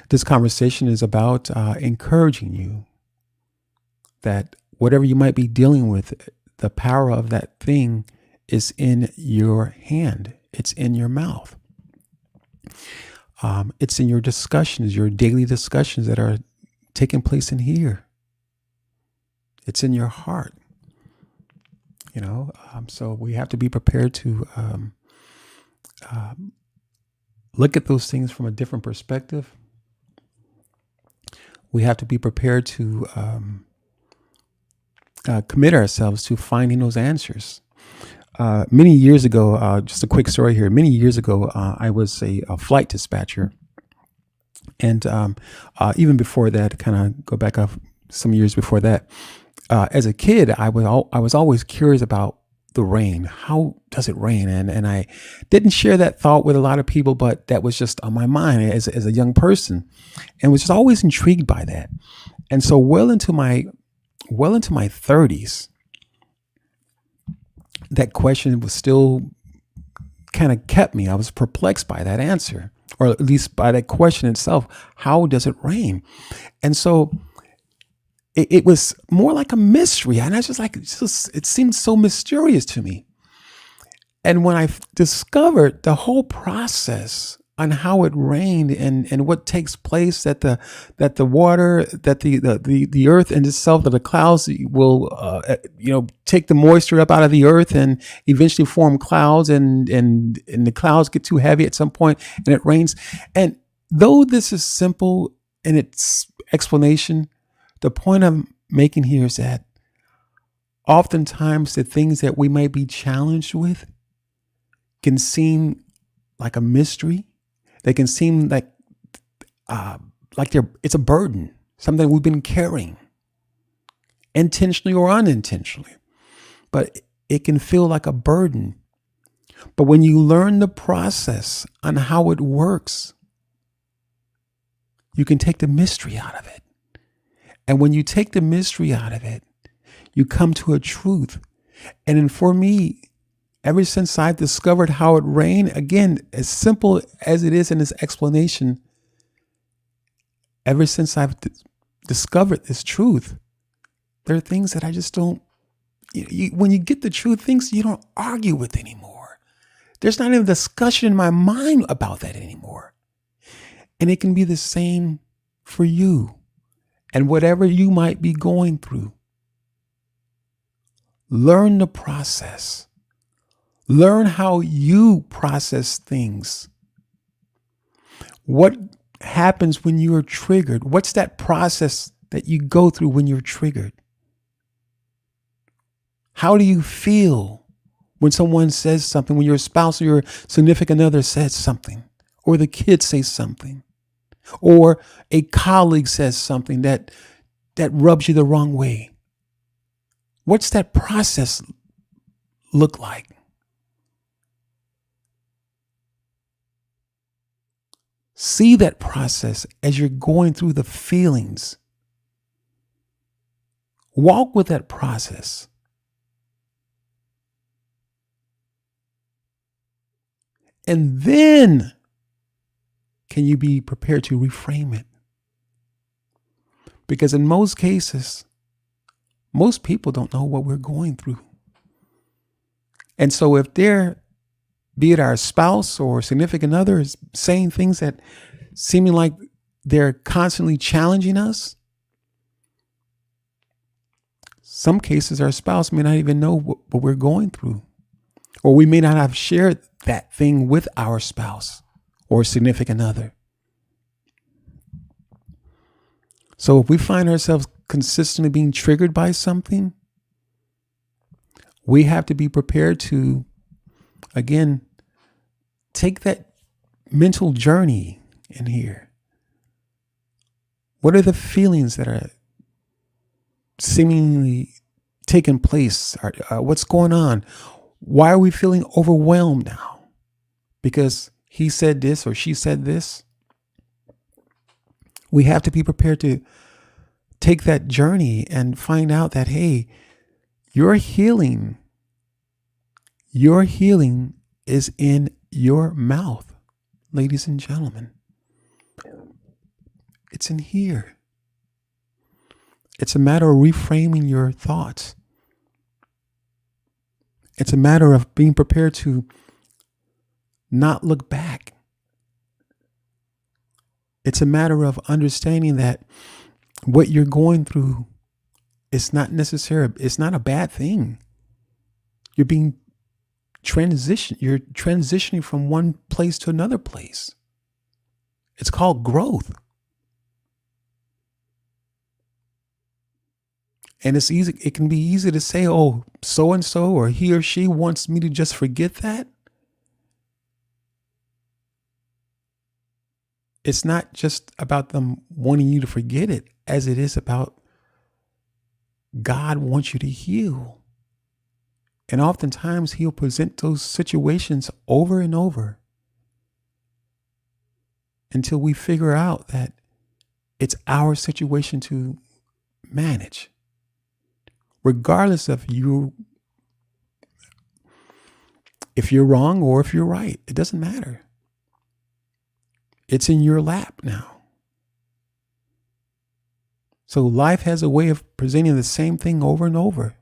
this conversation is about encouraging you that whatever you might be dealing with, the power of that thing is in your hand. It's in your mouth. It's in your discussions, your daily discussions that are taking place in here. It's in your heart. So we have to be prepared to look at those things from a different perspective. We have to be prepared to commit ourselves to finding those answers. Many years ago, just a quick story here. Many years ago, I was a flight dispatcher. And even before that, kind of go back up some years before that, as a kid, I was always curious about the rain. How does it rain? And I didn't share that thought with a lot of people, but that was just on my mind as a young person, and was just always intrigued by that. And so well into my 30s, that question was still kind of kept me. I was perplexed by that answer, or at least by that question itself. How does it rain? And so it was more like a mystery. And I was just like, it seemed so mysterious to me. And when I discovered the whole process on how it rained and what takes place, that the water, that the earth in itself, that the clouds will take the moisture up out of the earth and eventually form clouds, and the clouds get too heavy at some point and it rains. And though this is simple in its explanation, the point I'm making here is that oftentimes the things that we might be challenged with can seem like a mystery. They can seem like it's a burden, something we've been carrying, intentionally or unintentionally. But it can feel like a burden. But when you learn the process on how it works, you can take the mystery out of it. And when you take the mystery out of it, you come to a truth. And then for me, ever since I've discovered how it rained, again, as simple as it is in its explanation, ever since I've discovered this truth, there are things that I just don't, when you get the truth, things you don't argue with anymore. There's not even a discussion in my mind about that anymore. And it can be the same for you and whatever you might be going through. Learn the process. Learn how you process things. What happens when you are triggered? What's that process that you go through when you're triggered? How do you feel when someone says something, when your spouse or your significant other says something, or the kids say something, or a colleague says something that rubs you the wrong way? What's that process look like? See that process as you're going through the feelings. Walk with that process. And then can you be prepared to reframe it? Because in most cases, most people don't know what we're going through. And so if they're, be it our spouse or significant other, is saying things that seeming like they're constantly challenging us, some cases our spouse may not even know what we're going through, or we may not have shared that thing with our spouse or significant other. So if we find ourselves consistently being triggered by something, we have to be prepared to, again, take that mental journey in here. What are the feelings that are seemingly taking place? What's going on? Why are we feeling overwhelmed now? Because he said this or she said this. We have to be prepared to take that journey and find out that, hey, your healing is in your mouth, ladies and gentlemen. It's in here. It's a matter of reframing your thoughts. It's a matter of being prepared to not look back. It's a matter of understanding that what you're going through is not necessary. It's not a bad thing. You're transitioning from one place to another place. It's called growth. And it's easy. It can be easy to say, oh, so-and-so or he or she wants me to just forget that. It's not just about them wanting you to forget it, as it is about God wants you to heal. And oftentimes he'll present those situations over and over until we figure out that it's our situation to manage. Regardless of if you're wrong or if you're right, it doesn't matter. It's in your lap now. So life has a way of presenting the same thing over and over.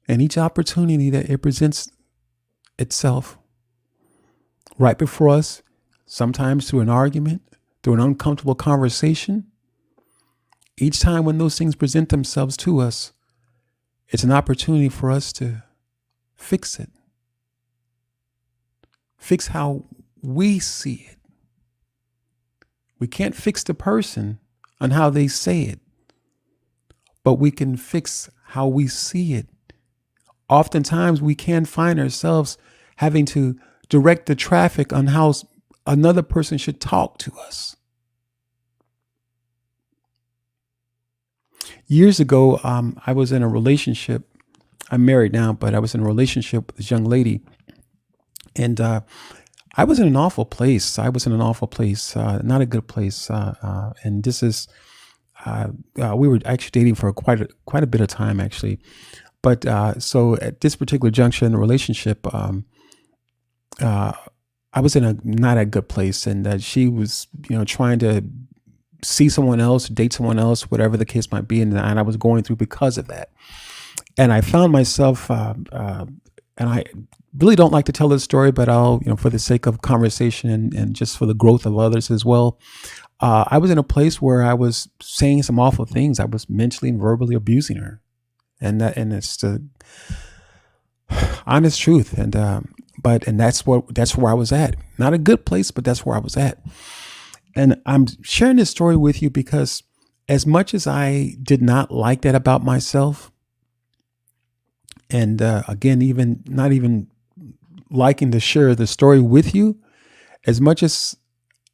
And each opportunity that it presents itself right before us, sometimes through an argument, through an uncomfortable conversation, each time when those things present themselves to us, it's an opportunity for us to fix it. Fix how we see it. We can't fix the person on how they say it, but we can fix how we see it. Oftentimes we can find ourselves having to direct the traffic on how another person should talk to us. Years ago, I was in a relationship. I'm married now, but I was in a relationship with this young lady. And I was in an awful place. Not a good place. And this is, we were actually dating for quite a bit of time, actually. But so at this particular juncture in the relationship, I was in not a good place, and she was, trying to see someone else, date someone else, whatever the case might be, and I was going through because of that. And I found myself, and I really don't like to tell this story, but I'll, for the sake of conversation and just for the growth of others as well. I was in a place where I was saying some awful things. I was mentally and verbally abusing her, and it's the honest truth. And that's where I was at. Not a good place, but that's where I was at. And I'm sharing this story with you because as much as I did not like that about myself, and again, even not even liking to share the story with you, as much as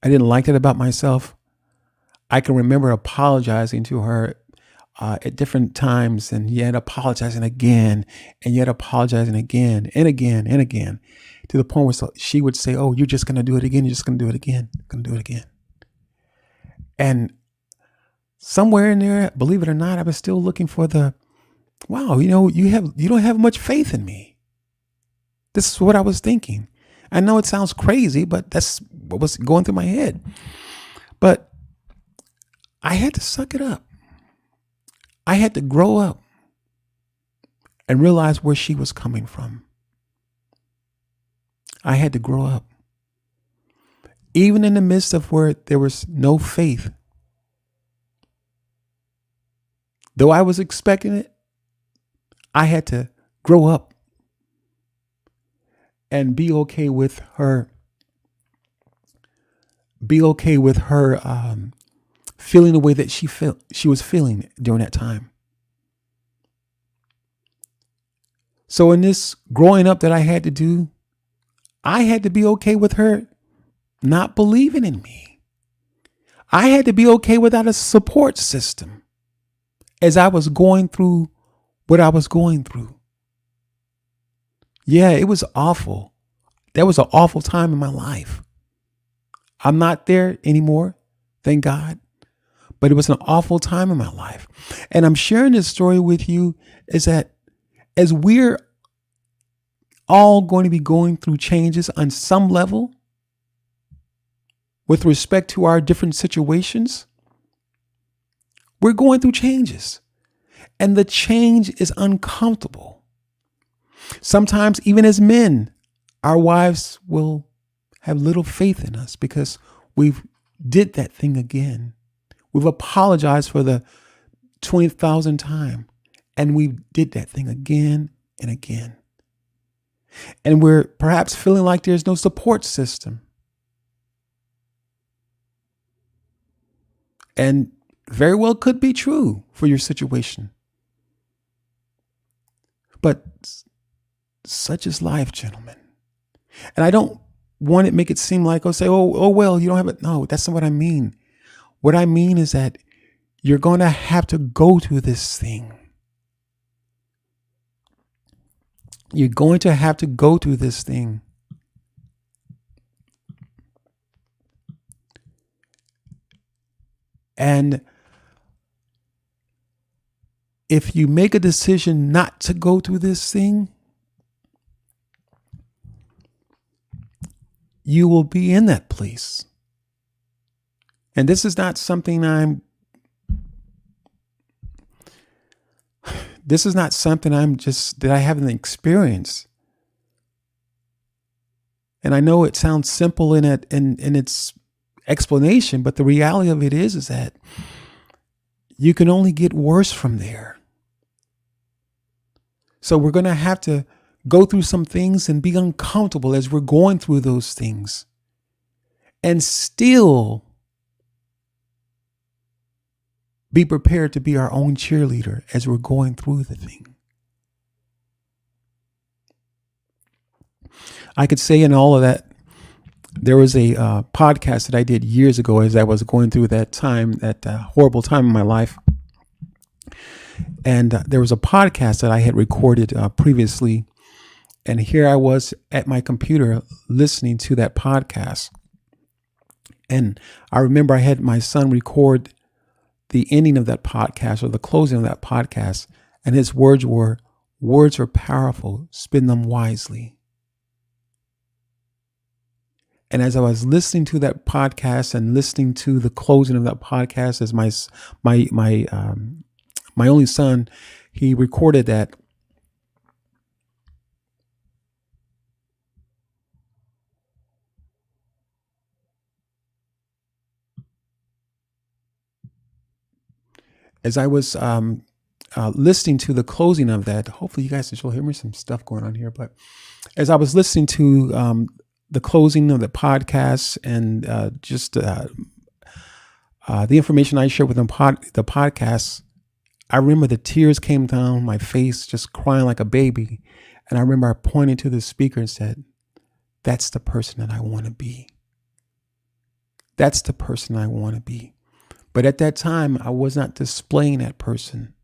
I didn't like that about myself, I can remember apologizing to her at different times, and yet apologizing again, and yet apologizing again and again and again, to the point where she would say, "Oh, you're just going to do it again. You're just going to do it again. Going to do it again." And somewhere in there, believe it or not, I was still looking for wow, you don't have much faith in me. This is what I was thinking. I know it sounds crazy, but that's what was going through my head. But I had to suck it up. I had to grow up and realize where she was coming from. I had to grow up. Even in the midst of where there was no faith. Though I was expecting it, I had to grow up and be okay with her. Be okay with her feeling the way that she was feeling during that time. So in this growing up that I had to do, I had to be okay with her not believing in me. I had to be okay without a support system as I was going through what I was going through. Yeah, it was awful. That was an awful time in my life. I'm not there anymore, thank God. But it was an awful time in my life. And I'm sharing this story with you is that as we're all going to be going through changes on some level with respect to our different situations, we're going through changes. And the change is uncomfortable. Sometimes, even as men, our wives will have little faith in us because we've did that thing again. We've apologized for the 20,000th time, and we did that thing again and again. And we're perhaps feeling like there's no support system. And very well could be true for your situation. But such is life, gentlemen. And I don't want to make it seem like, well, you don't have it. No, that's not what I mean. What I mean is that you're going to have to go through this thing. You're going to have to go through this thing. And if you make a decision not to go through this thing, you will be in that place. And this is not something that I haven't experienced. And I know it sounds simple in its explanation, but the reality of it is that you can only get worse from there. So we're going to have to go through some things and be uncomfortable as we're going through those things, and still be prepared to be our own cheerleader as we're going through the thing. I could say in all of that, there was a podcast that I did years ago as I was going through that time, that horrible time in my life. And there was a podcast that I had recorded previously. And here I was at my computer listening to that podcast. And I remember I had my son record the ending of that podcast, or the closing of that podcast. And his words were, "Words are powerful, spend them wisely." And as I was listening to that podcast and listening to the closing of that podcast, as my only son, he recorded that, as I was listening to the closing of that, hopefully you guys can still hear me. Some stuff going on here, but as I was listening to the closing of the podcast and just the information I shared with the podcast, I remember the tears came down my face, just crying like a baby. And I remember I pointed to the speaker and said, "That's the person that I want to be. That's the person I want to be." But at that time, I was not displaying that person.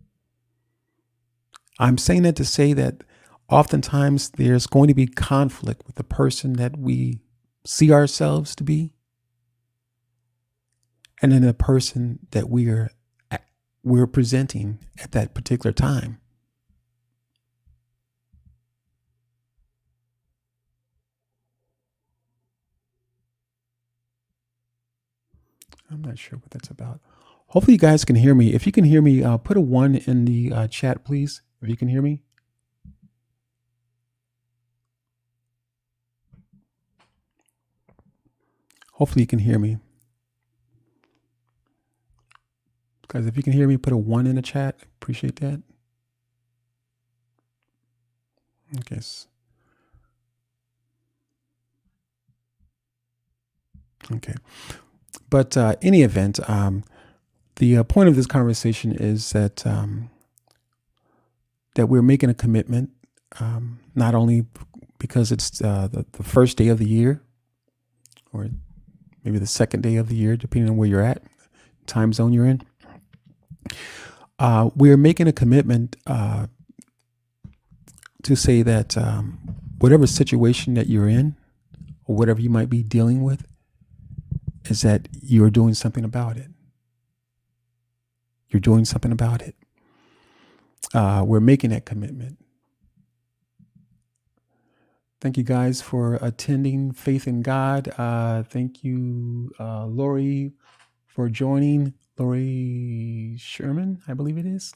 I'm saying that to say that oftentimes there's going to be conflict with the person that we see ourselves to be, and then the person that we're presenting at that particular time. I'm not sure what that's about. Hopefully you guys can hear me. If you can hear me, put a 1 in the chat, please. If you can hear me. Hopefully you can hear me. Guys, if you can hear me, put a 1 in the chat. Appreciate that. Okay. Okay. But any event, the point of this conversation is that that we're making a commitment, not only because it's the first day of the year, or maybe the second day of the year, depending on where you're at, time zone you're in. We're making a commitment to say that whatever situation that you're in, or whatever you might be dealing with, is that you're doing something about it. You're doing something about it. We're making that commitment. Thank you guys for attending Faith in God. Thank you, Lori, for joining. Lori Sherman, I believe it is.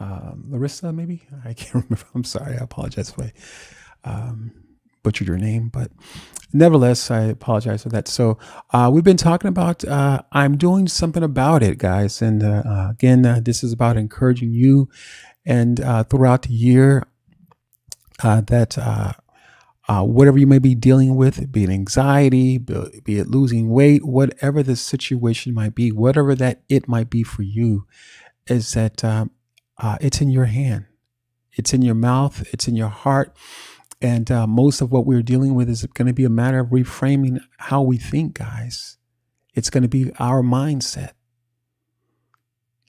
Larissa, maybe? I can't remember. I'm sorry. I apologize if I butchered your name, but nevertheless, I apologize for that. So we've been talking about I'm doing something about it, guys. And again, this is about encouraging you and throughout the year that whatever you may be dealing with, be it anxiety, be it losing weight, whatever the situation might be, whatever that it might be for you, is that it's in your hand. It's in your mouth. It's in your heart. And most of what we're dealing with is going to be a matter of reframing how we think, guys. It's going to be our mindset.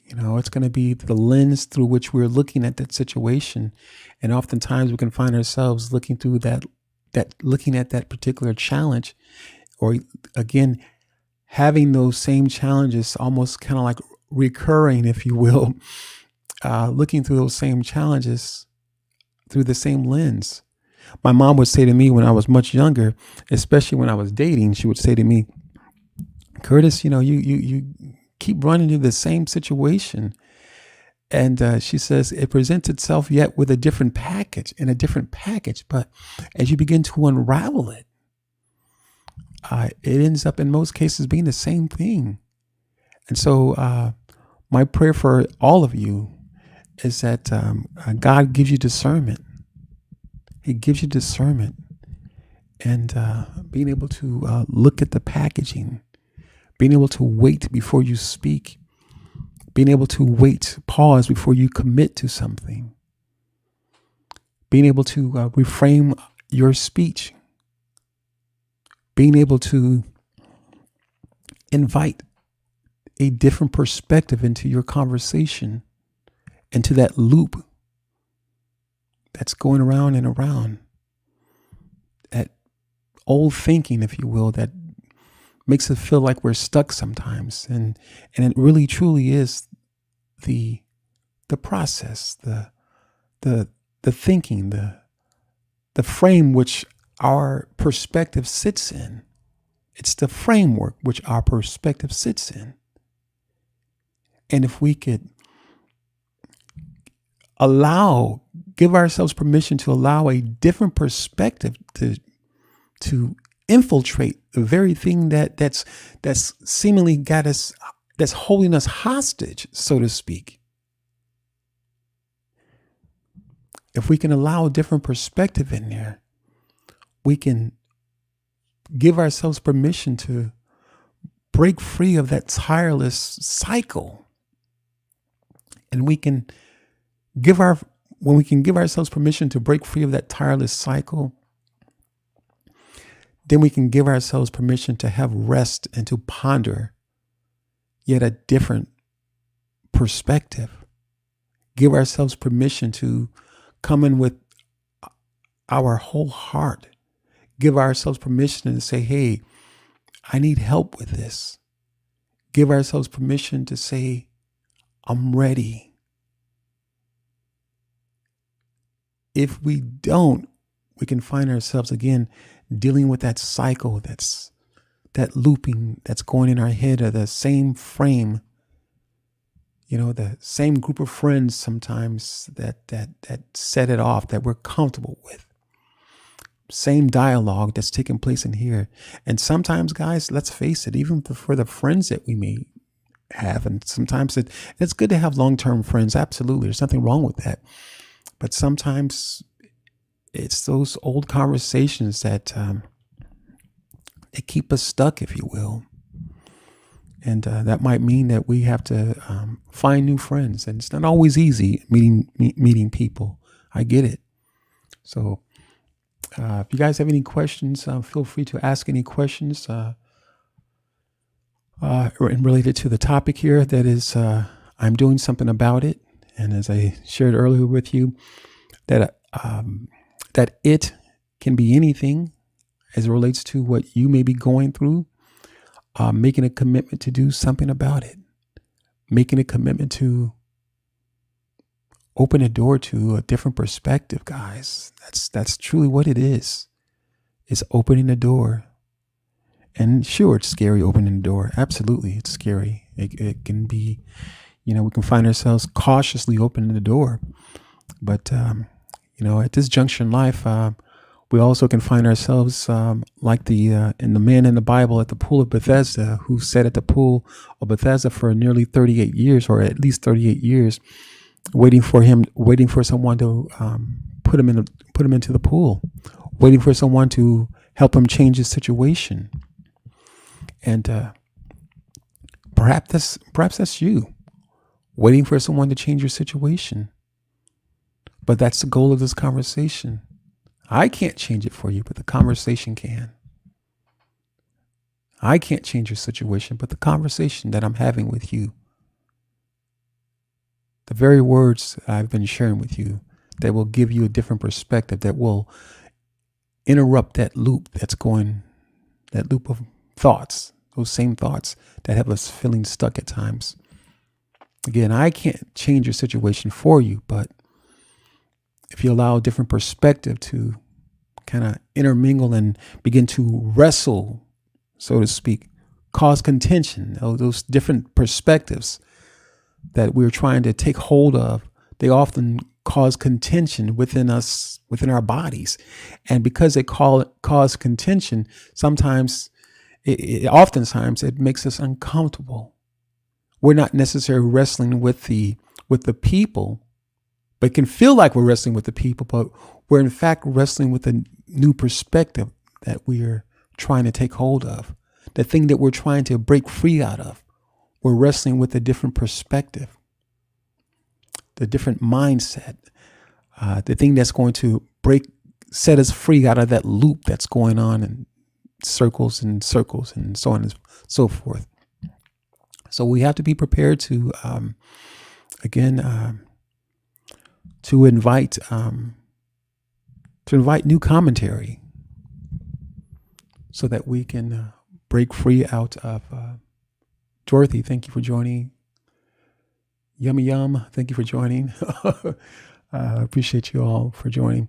You know, it's going to be the lens through which we're looking at that situation. And oftentimes we can find ourselves looking through looking at that particular challenge, or again, having those same challenges almost kind of like recurring, if you will, looking through those same challenges through the same lens. My mom would say to me when I was much younger, especially when I was dating, she would say to me, "Curtis, you know, you keep running into the same situation." And she says, it presents itself yet with a different package, but as you begin to unravel it, it ends up in most cases being the same thing. And so my prayer for all of you is that God gives you discernment. He gives you discernment, and being able to look at the packaging, being able to wait before you speak, being able to wait, pause before you commit to something, being able to reframe your speech, being able to invite a different perspective into your conversation, into that loop that's going around and around, that old thinking, if you will, that makes us feel like we're stuck sometimes. And it really truly is the process, the thinking, the frame which our perspective sits in. It's the framework which our perspective sits in. And if we could give ourselves permission to allow a different perspective to infiltrate the very thing that's seemingly got us, that's holding us hostage, so to speak. If we can allow a different perspective in there, we can give ourselves permission to break free of that tireless cycle. And we can when we can give ourselves permission to break free of that tireless cycle, then we can give ourselves permission to have rest and to ponder yet a different perspective. Give ourselves permission to come in with our whole heart. Give ourselves permission to say, hey, I need help with this. Give ourselves permission to say, I'm ready. If we don't, we can find ourselves again dealing with that cycle, that looping that's going in our head, or the same frame, the same group of friends sometimes that set it off, that we're comfortable with. Same dialogue that's taking place in here. And sometimes, guys, let's face it, even for the friends that we may have, and sometimes it's good to have long-term friends. Absolutely. There's nothing wrong with that. But sometimes it's those old conversations that they keep us stuck, if you will. And that might mean that we have to find new friends. And it's not always easy meeting people. I get it. So if you guys have any questions, feel free to ask any questions related to the topic here. That is, I'm doing something about it. And as I shared earlier with you, that it can be anything as it relates to what you may be going through. Making a commitment to do something about it. Making a commitment to open a door to a different perspective, guys. That's truly what it is. It's opening a door. And sure, it's scary opening the door. Absolutely, it's scary. It can be, we can find ourselves cautiously opening the door. But, at this juncture in life, we also can find ourselves like the man in the Bible at the pool of Bethesda, who sat at the pool of Bethesda for nearly 38 years, or at least 38 years, waiting for someone to put him into the pool, waiting for someone to help him change his situation. And perhaps that's you, waiting for someone to change your situation. But that's the goal of this conversation. I can't change it for you, but the conversation can. I can't change your situation, but the conversation that I'm having with you, the very words I've been sharing with you, that will give you a different perspective, that will interrupt that loop of thoughts, those same thoughts that have us feeling stuck at times. Again, I can't change your situation for you, but if you allow a different perspective to kind of intermingle and begin to wrestle, so to speak, cause contention, those different perspectives that we're trying to take hold of, they often cause contention within us, within our bodies. And because they cause contention, oftentimes it makes us uncomfortable. We're not necessarily wrestling with the people, but it can feel like we're wrestling with the people, but we're in fact wrestling with a new perspective that we're trying to take hold of. The thing that we're trying to break free out of. We're wrestling with a different perspective, the different mindset, the thing that's going to set us free out of that loop that's going on in circles and circles and so on and so forth. So we have to be prepared to, to invite new commentary, so that we can break free out of. Dorothy, thank you for joining. Yummy Yum, thank you for joining. Appreciate you all for joining.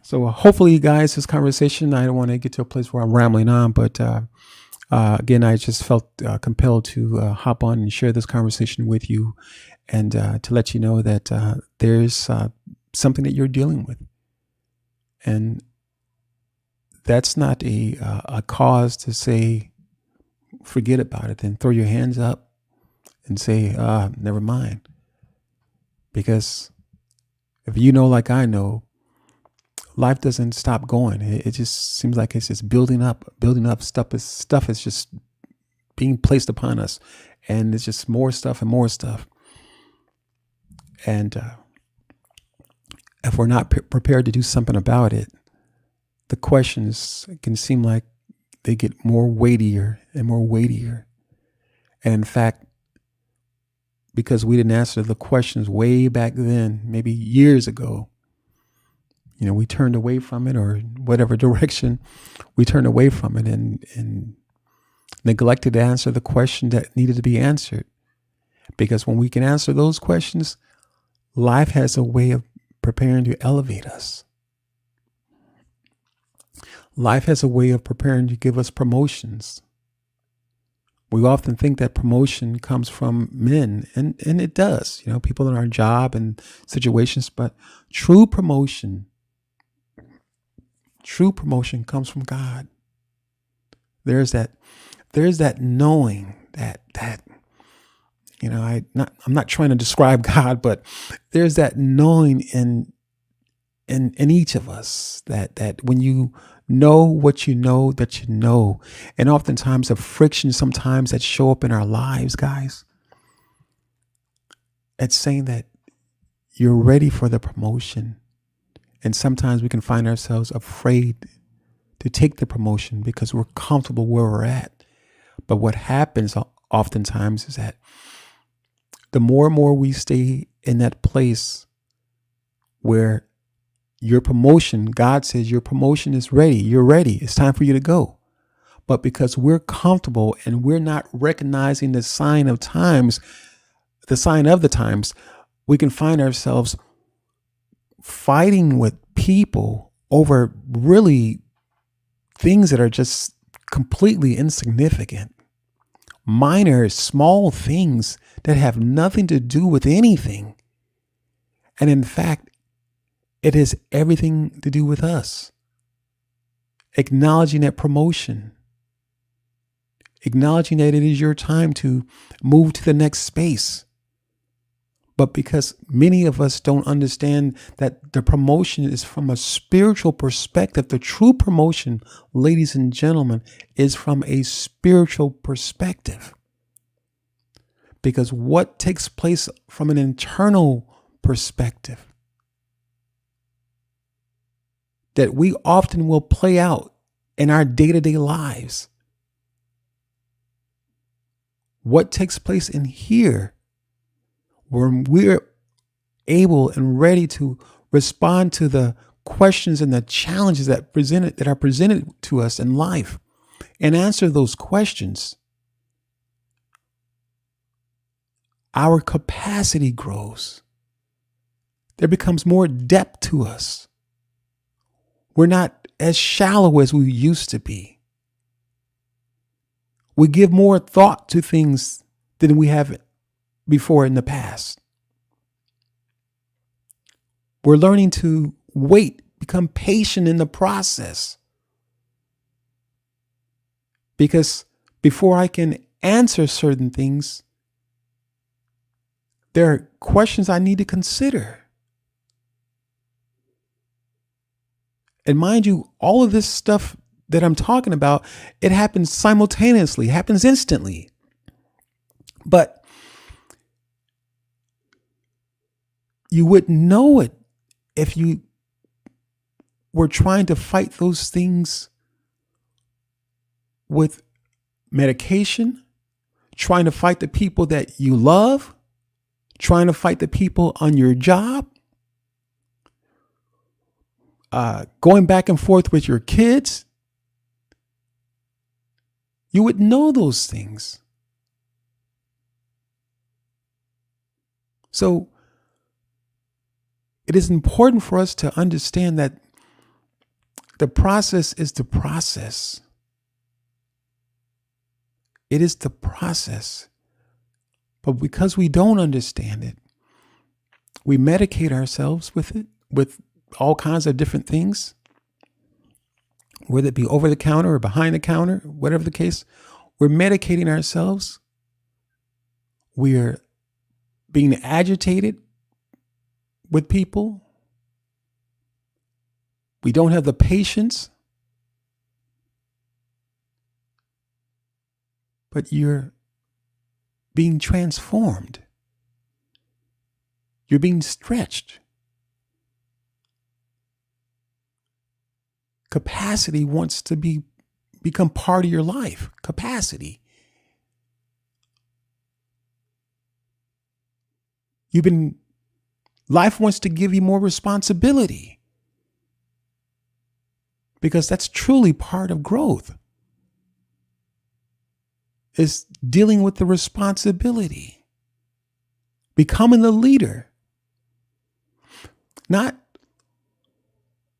So hopefully, guys, this conversation, I don't want to get to a place where I'm rambling on, but again, I just felt compelled to hop on and share this conversation with you, and to let you know that there's something that you're dealing with. And that's not a cause to say, forget about it, then throw your hands up. and say, never mind. Because if you know, like I know, life doesn't stop going. It just seems like it's just building up, building up. Stuff is just being placed upon us, and it's just more stuff and more stuff. And if we're not prepared to do something about it, the questions can seem like they get more weightier and more weightier. And in fact, because we didn't answer the questions way back then, maybe years ago, we turned away from it, or whatever direction we turned away from it, and neglected to answer the question that needed to be answered. Because when we can answer those questions, life has a way of preparing to elevate us. Life has a way of preparing to give us promotions. We often think that promotion comes from men, and it does, people in our job and situations, but true promotion comes from God. There's that knowing that I'm not trying to describe God, but there's that knowing in each of us that when you know what you know, that you know. And oftentimes the friction sometimes that show up in our lives, guys, it's saying that you're ready for the promotion. And sometimes we can find ourselves afraid to take the promotion because we're comfortable where we're at. But what happens oftentimes is that the more and more we stay in that place where your promotion, God says your promotion is ready. You're ready. It's time for you to go. But because we're comfortable and we're not recognizing the sign of the times, we can find ourselves fighting with people over really things that are just completely insignificant, minor, small things that have nothing to do with anything. And in fact, it has everything to do with us. Acknowledging that promotion, acknowledging that it is your time to move to the next space. But because many of us don't understand that the promotion is from a spiritual perspective, the true promotion, ladies and gentlemen, is from a spiritual perspective. Because what takes place from an internal perspective that we often will play out in our day-to-day lives. What takes place in here when we're able and ready to respond to the questions and the challenges that are presented to us in life and answer those questions, our capacity grows. There becomes more depth to us. We're not as shallow as we used to be. We give more thought to things than we have before in the past. We're learning to wait, become patient in the process. Because before I can answer certain things, there are questions I need to consider. And mind you, all of this stuff that I'm talking about, it happens simultaneously, happens instantly. But you wouldn't know it if you were trying to fight those things with medication, trying to fight the people that you love, trying to fight the people on your job, going back and forth with your kids. You would know those things. So it is important for us to understand that the process is the process. It is the process. But because we don't understand it, we medicate ourselves with it, with all kinds of different things, whether it be over the counter or behind the counter, whatever the case. We're medicating ourselves We're being agitated with people. We don't have the patience, but you're being transformed. You're being stretched. Capacity wants to become part of your life. Capacity. Life wants to give you more responsibility, because that's truly part of growth, is dealing with the responsibility, becoming the leader, not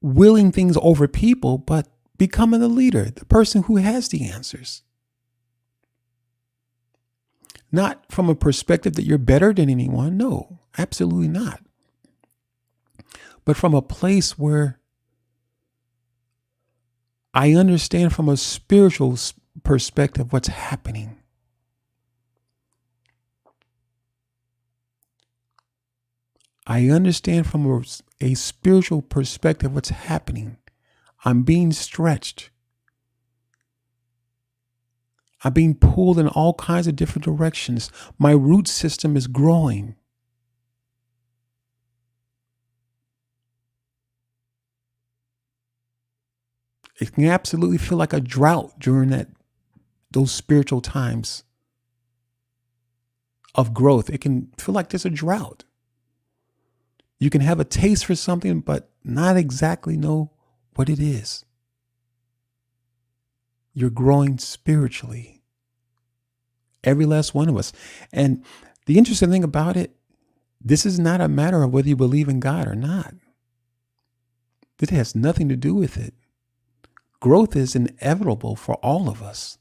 willing things over people, but becoming the leader, the person who has the answers. Not from a perspective that you're better than anyone. No, absolutely not. But from a place where I understand from a spiritual perspective what's happening. I understand from a spiritual perspective what's happening. I'm being stretched. I'm being pulled in all kinds of different directions. My root system is growing. It can absolutely feel like a drought during those spiritual times of growth. It can feel like there's a drought. You can have a taste for something, but not exactly know what it is. You're growing spiritually. Every last one of us. And the interesting thing about it, this is not a matter of whether you believe in God or not. It has nothing to do with it. Growth is inevitable for all of us.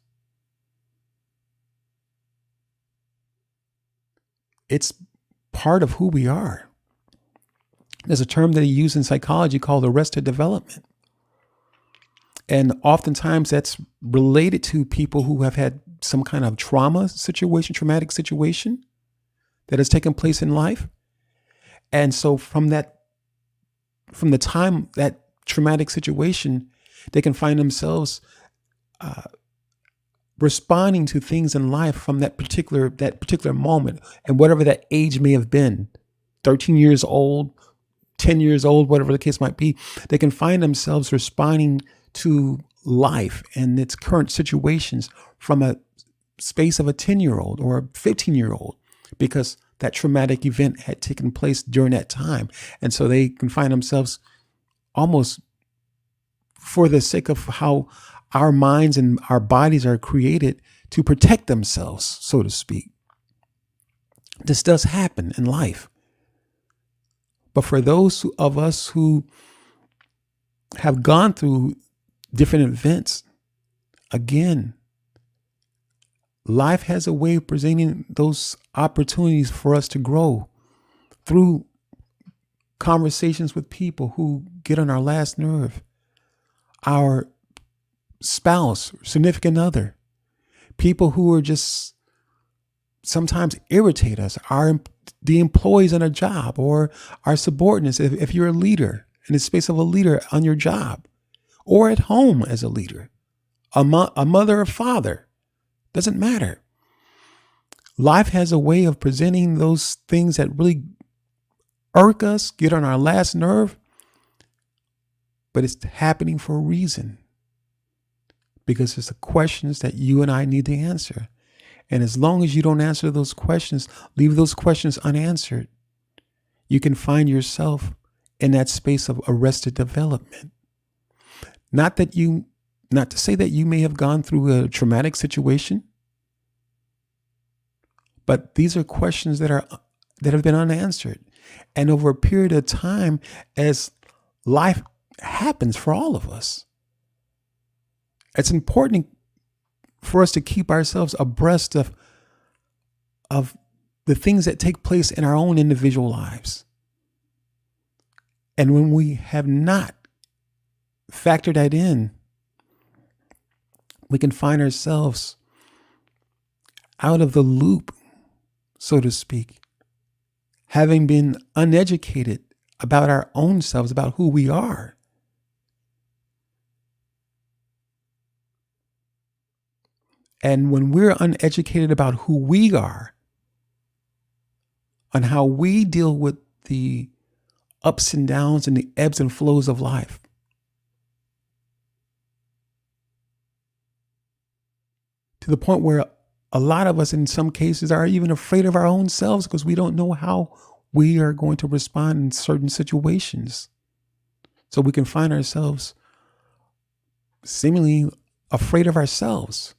It's part of who we are. There's a term that he used in psychology called arrested development. And oftentimes that's related to people who have had some kind of traumatic situation that has taken place in life. And so from the time that traumatic situation, they can find themselves responding to things in life from that particular moment, and whatever that age may have been, 13 years old, 10 years old, whatever the case might be, they can find themselves responding to life and its current situations from a space of a 10-year-old or a 15-year-old, because that traumatic event had taken place during that time. And so they can find themselves almost, for the sake of how our minds and our bodies are created to protect themselves, so to speak. This does happen in life. But for those of us who have gone through different events, again, life has a way of presenting those opportunities for us to grow through conversations with people who get on our last nerve, our spouse, significant other, people who are just sometimes irritate us, the employees on a job, or our subordinates. If you're a leader in the space of a leader on your job, or at home as a leader, a mother or father, doesn't matter. Life has a way of presenting those things that really irk us, get on our last nerve, but it's happening for a reason, because it's the questions that you and I need to answer. And as long as you don't answer those questions, leave those questions unanswered, you can find yourself in that space of arrested development. Not to say that you may have gone through a traumatic situation, but these are questions that have been unanswered. And over a period of time, as life happens for all of us, it's important for us to keep ourselves abreast of the things that take place in our own individual lives. And when we have not factored that in, we can find ourselves out of the loop, so to speak, having been uneducated about our own selves, about who we are. And when we're uneducated about who we are and how we deal with the ups and downs and the ebbs and flows of life, to the point where a lot of us in some cases are even afraid of our own selves because we don't know how we are going to respond in certain situations. So we can find ourselves seemingly afraid of ourselves.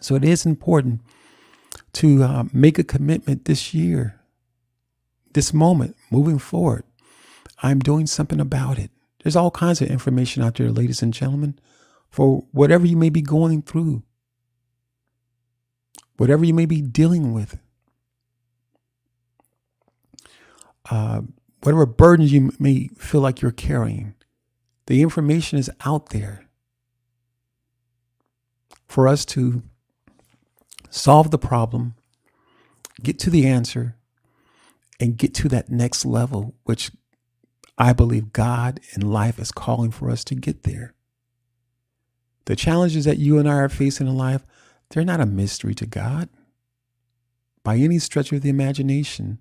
So it is important to make a commitment this year, this moment, moving forward. I'm doing something about it. There's all kinds of information out there, ladies and gentlemen, for whatever you may be going through, whatever you may be dealing with, whatever burdens you may feel like you're carrying. The information is out there for us to solve the problem, get to the answer, and get to that next level, which I believe God and life is calling for us to get there. The challenges that you and I are facing in life, they're not a mystery to God by any stretch of the imagination.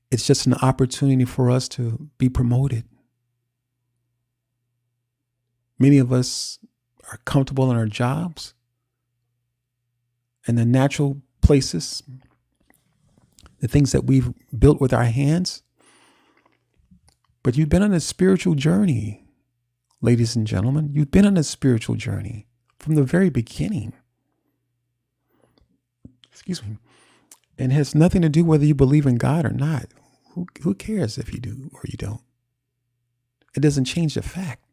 It's just an opportunity for us to be promoted. Many of us are comfortable in our jobs and the natural places, the things that we've built with our hands. But you've been on a spiritual journey, ladies and gentlemen. You've been on a spiritual journey from the very beginning. Excuse me. And it has nothing to do whether you believe in God or not. Who cares if you do or you don't? It doesn't change the fact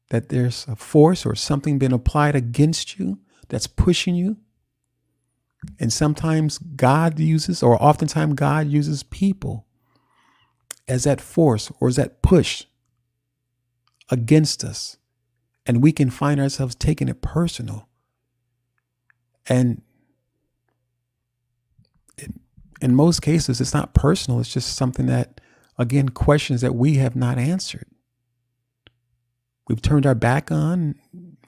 that there's a force or something being applied against you that's pushing you. And sometimes God uses, or oftentimes God uses people as that force or as that push against us. And we can find ourselves taking it personal. And in most cases, it's not personal. It's just something that, again, questions that we have not answered. We've turned our back on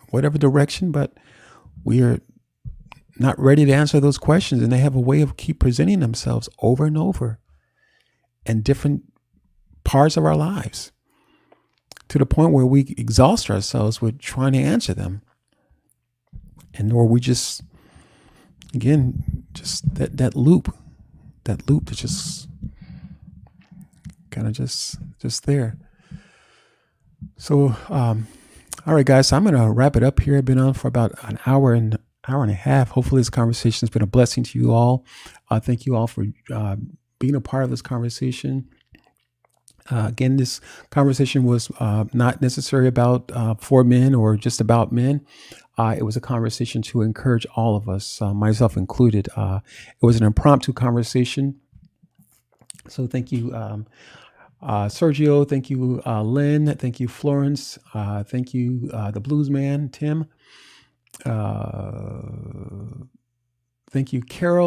whatever direction, but we are not ready to answer those questions. And they have a way of keep presenting themselves over and over in different parts of our lives, to the point where we exhaust ourselves with trying to answer them. And or we just, again, just that loop that's just kind of just there. So, all right, guys, so I'm going to wrap it up here. I've been on for about an hour and a half. Hopefully this conversation has been a blessing to you all. Thank you all for being a part of this conversation. Again, this conversation was not necessarily about for men or just about men. It was a conversation to encourage all of us, myself included. It was an impromptu conversation. So thank you, Sergio. Thank you, Lynn. Thank you, Florence. Thank you, the Blues Man, Tim. Thank you, Carol.